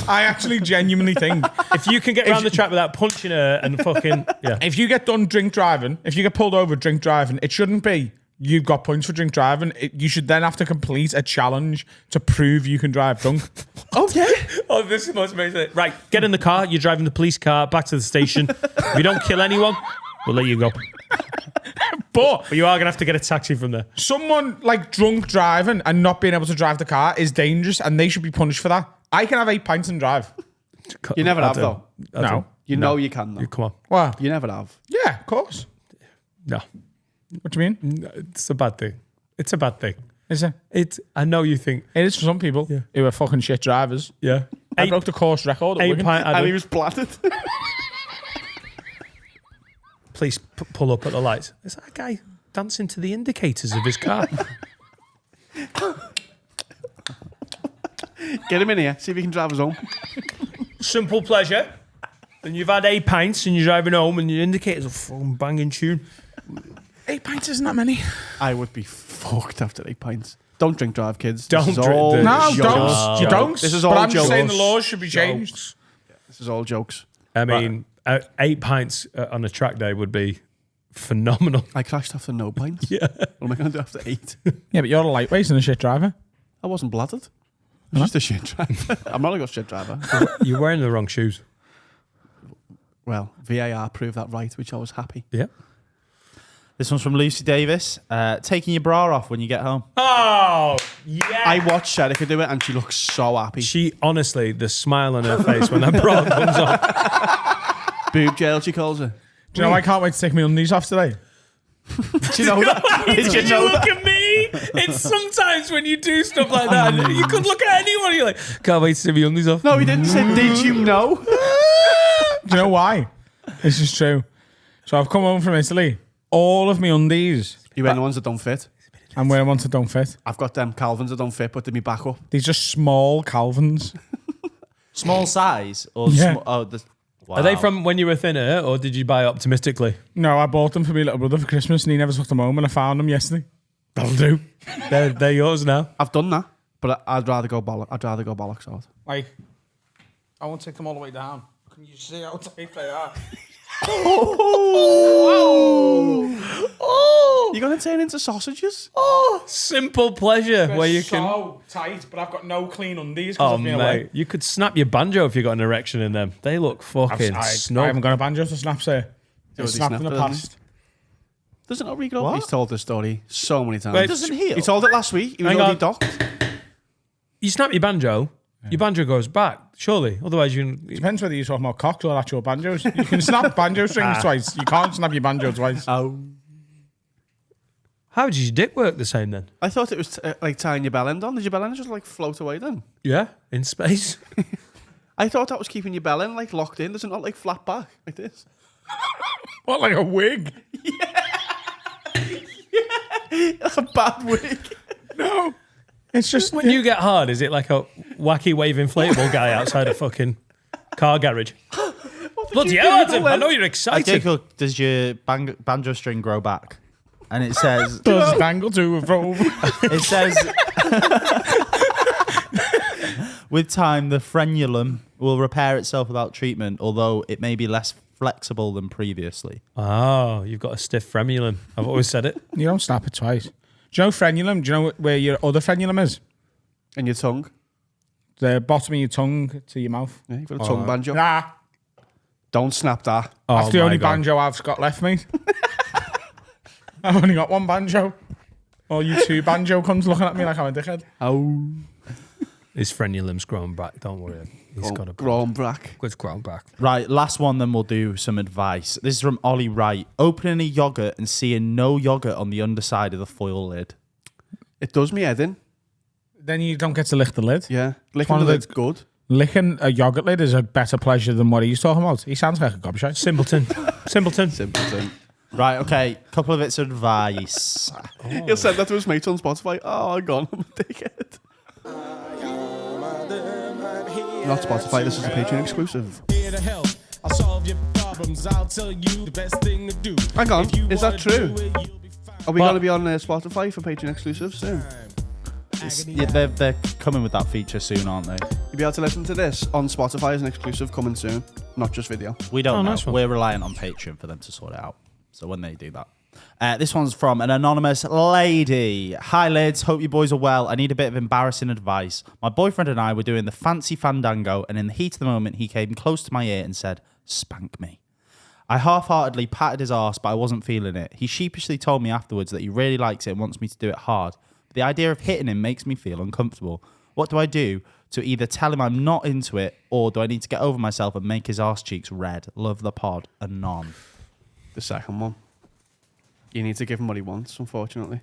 I actually genuinely think If you can get around the track without punching her and fucking yeah. if you get done drink driving, if you get pulled over drink driving, it shouldn't be you've got points for drink driving. You should then have to complete a challenge to prove you can drive drunk. Oh yeah. Oh, this is the most amazing. Right, get in the car. You're driving the police car back to the station. If you don't kill anyone, we'll let you go. But But you are gonna have to get a taxi from there. someone like drunk driving and not being able to drive the car is dangerous, and they should be punished for that. I can have 8 pints and drive. You never I have do. though. I No. do. You know you can though. Come on. What? You never have. Yeah, of course. No. What do you mean? No, it's a bad thing. It's a bad thing. Is it? I know you think. It is for some people who are fucking shit drivers. Yeah. I broke the course record at 8 Wigan. pint. And Adam, he was blatted. please pull up at the lights. Is that a guy dancing to the indicators of his car? Get him in here. See if he can drive us home. Simple pleasure. And you've had 8 pints and you're driving home and your indicators are fucking banging tune. 8 pints isn't that many. I would be fucked after 8 pints. Don't drink drive, kids. Don't This is drink- all No, No, jokes. don't. You don't. This is but all I'm just saying jokes. the laws should be changed. This is all jokes. I mean, 8 pints on a track day would be phenomenal. I crashed after no pints. Yeah. What am I going to do after 8? Yeah, but you're a lightweight and a shit driver. I wasn't bladdered. I was just a shit driver. I'm not a good shit driver. You're wearing the wrong shoes. Well, VAR proved that right, which I was happy. Yeah. This one's from Lucy Davis. Taking your bra off when you get home. Oh, yeah. I watched Sherika do it and she looks so happy. She, honestly, the smile on her face when that bra comes on. Boob jail, she calls it. Do you know I can't wait to take my undies off today? Do you know that? Did you know look at me? It's sometimes when you do stuff like that, and you could look at anyone, you're like, can't wait to see my undies off. No, he didn't say, did you know? Do you know why? This is true. So I've come home from Italy. All of my undies, You wear the ones that don't fit. I'm wearing ones that don't fit. I've got them Calvins that don't fit, but they're me back up. These are small Calvins. Small size or Yeah. Wow. Are they from when you were thinner, or did you buy optimistically? No, I bought them for my little brother for Christmas, and he never took them home, and I found them yesterday. That'll do. They're yours now. I've done that, but I'd rather go bollocks out. Like, I won't take them all the way down. Can you see how tight they are? You're going to turn into sausages? Simple pleasure where you can. so tight, but I've got no clean undies because Oh I've been away. mate, you could snap your banjo if you got an erection in them. They look fucking I snug. haven't got a banjo to snap, sir. he It's snapped in the snapped it, hasn't past. Doesn't it regrow? What? He's told this story so many times. Wait, doesn't heal. He told it last week. He was Hang already on. docked. You snap your banjo, your banjo goes back. Surely, otherwise you. Depends whether you're talking about cocks or actual banjos. You can snap banjo strings twice. You can't snap your banjo twice. Oh. How does your dick work the same then? I thought it was like tying your bell end on. Did your bell end just like float away then? Yeah, in space. I thought that was keeping your bell end like locked in. Does it not like flat back like this? What, like a wig? That's a bad wig. No. It's just When you get hard, is it like a wacky wave inflatable guy outside a fucking car garage? Bloody hell, Adam, I know you're I excited. Google, does your banjo string grow back? And it says, Does dangle to a probe. it says, with time, the frenulum will repair itself without treatment, although it may be less flexible than previously. Oh, you've got a stiff frenulum. I've always said it. You don't snap it twice. Do you know frenulum? Do you know where your other frenulum is? And your tongue. The bottom of your tongue to your mouth. Yeah, you've got a tongue banjo. Nah. Don't snap that. That's the my only God. banjo I've got left, mate. I've only got one banjo. All you two banjo cunts looking at me like I'm a dickhead. Oh. His frenulum's grown back. Don't worry. He's got a grown back. It's grown back. Right, last one, then we'll do some advice. This is from Ollie Wright. Opening a yogurt and seeing no yogurt on the underside of the foil lid. It does me head in. Then you don't get to lick the lid. Yeah. Licking one the of the- lid's good. Licking a yogurt lid is a better pleasure than what he's talking about. He sounds like a gobshite. Simpleton. Simpleton. Simple thing. Right, okay, couple of bits of advice. He said that to his mates on Spotify. Oh, I'm gone. I'm a dickhead. Not Spotify. This is a Patreon exclusive. I'll solve your problems. I'll tell you the best thing to do. Hang on, If you is that wanna true? do it, you'll be fine. Are we What? going to be on Spotify for Patreon exclusives soon? Yeah, they're coming with that feature soon, aren't they? You'll be able to listen to this on Spotify as an exclusive coming soon, not just video. We don't Oh, know. nice one. We're reliant on Patreon for them to sort it out. So when they do that. This one's from an anonymous lady. Hi, lads. Hope you boys are well. I need a bit of embarrassing advice. My boyfriend and I were doing the fancy fandango, and in the heat of the moment, he came close to my ear and said, "Spank me." I half-heartedly patted his arse, but I wasn't feeling it. He sheepishly told me afterwards that he really likes it and wants me to do it hard. But the idea of hitting him makes me feel uncomfortable. What do I do to either tell him I'm not into it, or do I need to get over myself and make his arse cheeks red? Love the pod, Anon. The second one. You need to give him what he wants, unfortunately.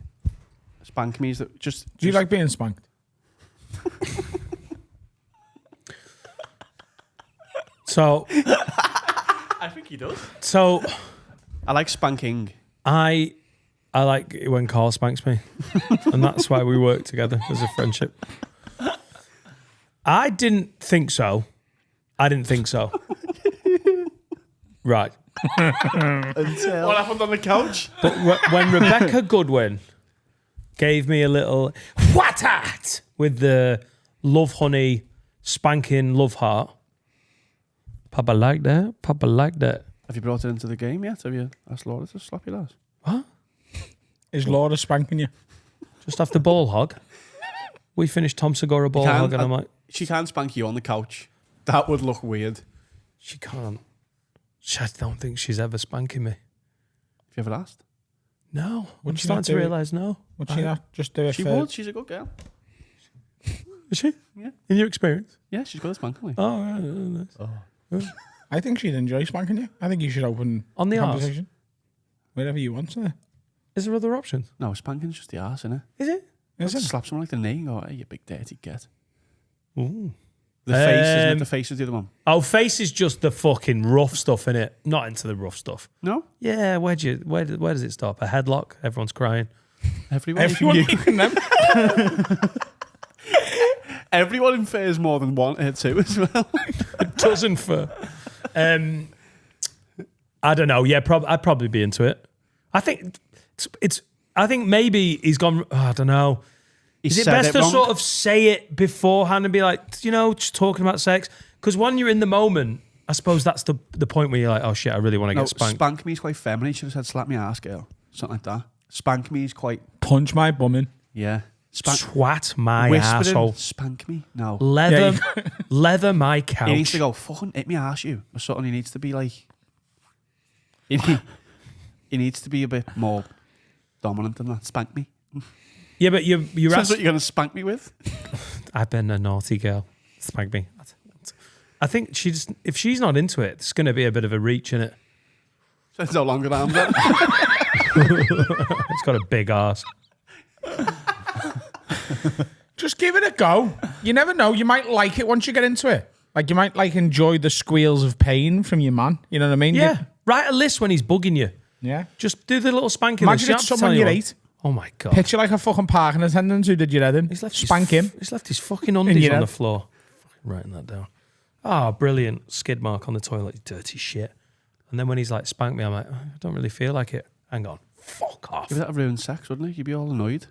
Spank me is that just. Do you like being spanked? So, I think he does. so I like spanking. I like it when Carl spanks me, and that's why we work together as a friendship. I didn't think so. Right. What happened on the couch? But when Rebecca Goodwin gave me a little what at with the love honey spanking love heart, Papa liked that. Papa liked that. Have you brought it into the game yet? Have you asked Laura to slap your ass? What? Is Laura spanking you? Just after ball hog. We finished Tom Segura ball hog, and I'm like, She can't spank you on the couch. That would look weird. she can't. I don't think she's ever spanking me. Have you ever asked? No, Would I'm she starting not to do it? realise no. Would she not just do it She for... would. She's a good girl. Is she? Yeah. In your experience? Yeah, she's good at spanking me. Oh, right, nice. I think she'd enjoy spanking you. I think you should open On the arse? conversation. Wherever you want to. Is there other options? No, spanking's just the arse, innit? Is it? Is it? Slap someone like the knee and go, hey, you big dirty get. Ooh. The face, isn't it? Um, The face is the other one. Oh, face is just the fucking rough stuff, innit? Not into the rough stuff. No? Yeah, where does it stop? A headlock? Everyone's crying. Everyone. Everyone leaving them. Everyone infers more than one or two as well. Doesn't for. I don't know. Yeah, I'd probably be into it. I think it's. I think maybe he's gone. I don't know. Is it best to sort of say it beforehand and be like, just talking about sex? Because when you're in the moment, I suppose that's the point where you're like, oh shit, I really want to No, get spanked. spank me is quite feminine. She should have said slap me ass, girl. Something like that. Spank me is quite, Punch my bum in. yeah. Swat my Whispering, asshole. Spank me? No. Leather, Yeah, leather my couch. He needs to go, fucking hit me ass, you. Or something. He needs to be like, he needs to be a bit more dominant than that. Spank me. Yeah, but you're That's asking. what you're going to spank me with? I've been a naughty girl. Spank me. I think if she's not into it, it's going to be a bit of a reach in it. It's no longer arms up. It's got a big ass. Just give it a go. You never know. You might like it once you get into it. Like you might enjoy the squeals of pain from your man. You know what I mean? Yeah. Write a list when he's bugging you. Yeah. Just do the little spanking Imagine list. You it's don't have to someone tell you anyone. hate. Oh my God. Picture like a fucking parking attendant who did your head in. He's left Spank him. He's left his fucking undies your on the head. floor. Fucking writing that down. Oh, brilliant. Skid mark on the toilet, you dirty shit. And then when he's like, spank me, I'm like, I don't really feel like it. Hang on. Fuck off. If that ruined sex, wouldn't it? You'd be all annoyed.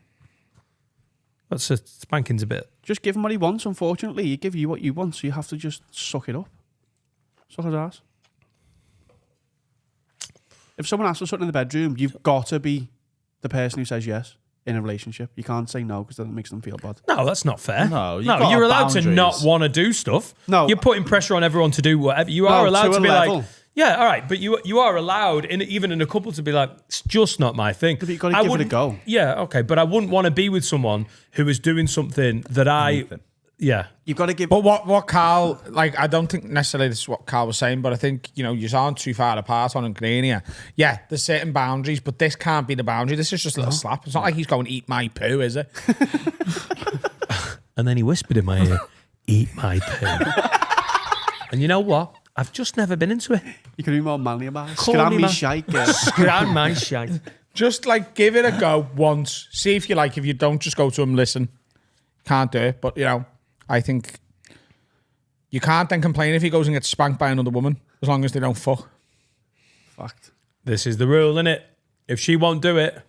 That's a spanking's a bit. Just give him what he wants, unfortunately. He give you what you want, so you have to just suck it up. Suck his ass. If someone asks for something in the bedroom, you've got to be the person who says yes in a relationship. You can't say no because that makes them feel bad. No, that's not fair. No, you've got you're allowed to boundaries. not want to do stuff. No. You're putting pressure on everyone to do whatever. You are No, allowed to to a be level. like, yeah, all right, but you are allowed, even in a couple, to be like, it's just not my thing. But you've got to I give it a wouldn't- go. Yeah, okay, but I wouldn't want to be with someone who is doing something that yeah. You've got to give... But what Carl, like, I don't think necessarily this is what Carl was saying, but I think, you aren't too far apart on agreeing here. Yeah, there's certain boundaries, but this can't be the boundary. This is just a little slap. It's not like he's going, eat my poo, is it? And then he whispered in my ear, eat my poo. And you know what? I've just never been into it. You can be more manly about it. Call Scram me me man. shite, girl. Scram my shite. Just, like, give it a go once. See if you like. If you don't, just go to him, listen. Can't do it, but, I think you can't then complain if he goes and gets spanked by another woman, as long as they don't fuck. Fact. This is the rule, innit? If she won't do it,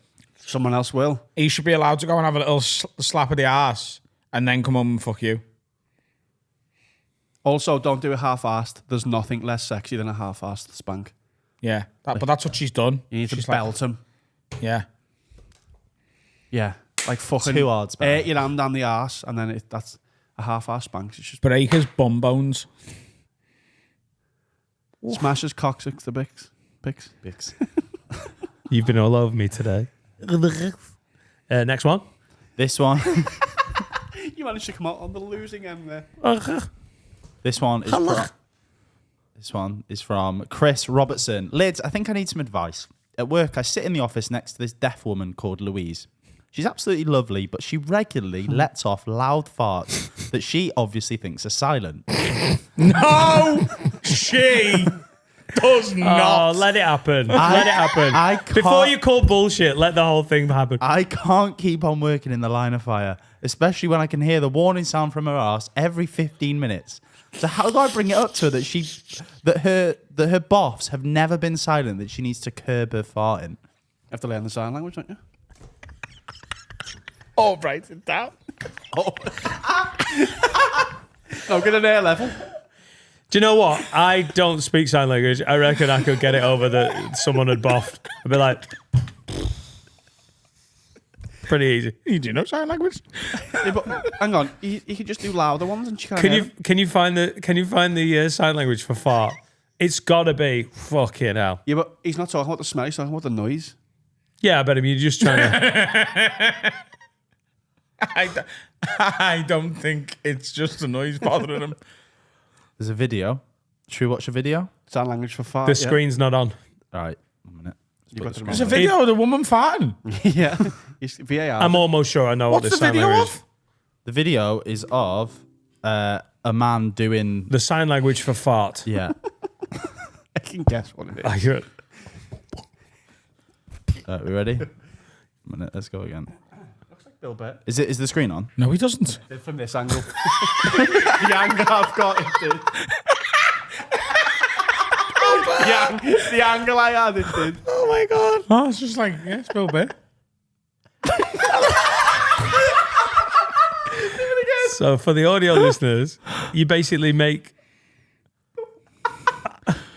Someone else will. He should be allowed to go and have a little slap of the ass and then come home and fuck you. Also, don't do it half-assed. There's nothing less sexy than a half-assed spank. Yeah, but that's what she's done. You need to She's like, belt him. yeah. Yeah. Like fucking... Too hard spank. your hand down the arse, and then that's a half-assed spank. It's just Break his bum bones. smashes coccyx the bix. Bix. you've been all over me today. Next one. This one. You managed to come out on the losing end there. This one is from Chris Robertson. Lids, I think I need some advice. At work, I sit in the office next to this deaf woman called Louise. She's absolutely lovely, but she regularly lets off loud farts that she obviously thinks are silent. No, she does not. Oh, let it happen. Let it happen. I can't- Before you call bullshit, let the whole thing happen. I can't keep on working in the line of fire, especially when I can hear the warning sound from her ass every 15 minutes. So how do I bring it up to her that her boffs have never been silent, that she needs to curb her farting? You have to learn the sign language, don't you? Oh, write it down. No, get an air level. Do you know what? I don't speak sign language. I reckon I could get it over that someone had boffed. I'd be like, pretty easy. You do know sign language? Yeah, but hang on, you could just do louder ones, and she can't. Can you find the sign language for fart? It's gotta be fucking hell. Yeah, but he's not talking about the smell. He's talking about the noise. Yeah, but I mean, you're just trying to. I don't think it's just the noise bothering him. There's a video. Should we watch a video? Sign language for fart. The screen's not on. All right, 1 minute. You got to There's a remember. video of the woman farting. Yeah. It's VAR. I'm almost sure I know what What's this the sign video language is. of? The video is of a man doing. The sign language for fart. Yeah. I can guess what it is. Accurate. We ready? 1 minute. Let's go again. Bill Bet. Is the screen on? No, he doesn't. From this angle. The angle I've got it, dude. The angle I had it, dude. Oh my god. Oh, it's just like, yeah, it's Bill Bit. So for the audio listeners, you basically make.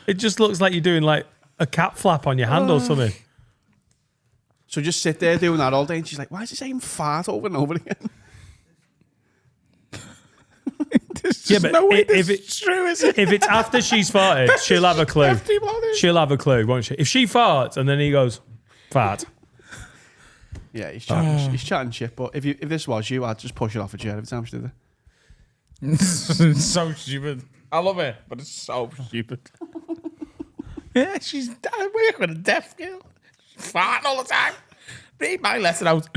It just looks like you're doing like a cat flap on your hand or something. So just sit there doing that all day, and she's like, "Why is he saying fart over and over again?" Yeah, but no way if this it- is true, is it? If it's after she's farted, she'll have a clue. Deaf people out there. She'll have a clue, won't she? If she farts and then he goes, fart. Yeah, he's chatting shit. But if this was you, I'd just push it off a chair every time she did it. It's so stupid. I love it, but it's so stupid. Yeah, she's working with a deaf girl. She's farting all the time. Read my lesson out.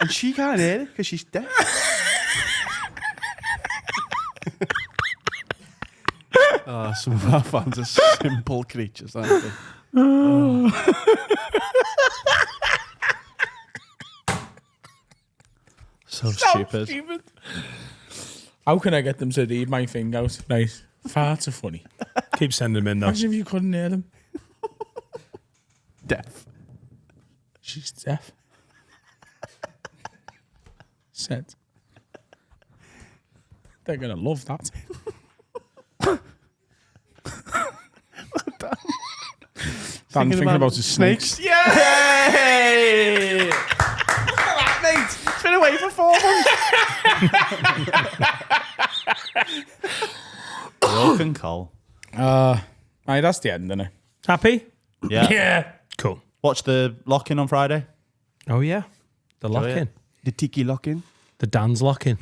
And she can't hear it because she's deaf. Oh, some of our fans are simple creatures, aren't they? So stupid. How can I get them to read my thing out? Right. Far too funny. Keep sending them in though. Imagine if you couldn't hear them. Deaf. She's deaf. Said. They're going to love that. Dan thinking about his snakes. Yay! Mate, it's been away for 4 months. Milk and coal. Right, that's the end, isn't it? Happy? Yeah. Yeah. Cool. Watch the lock-in on Friday. Oh yeah. The lock in. The tiki lock-in. The Dan's lock in.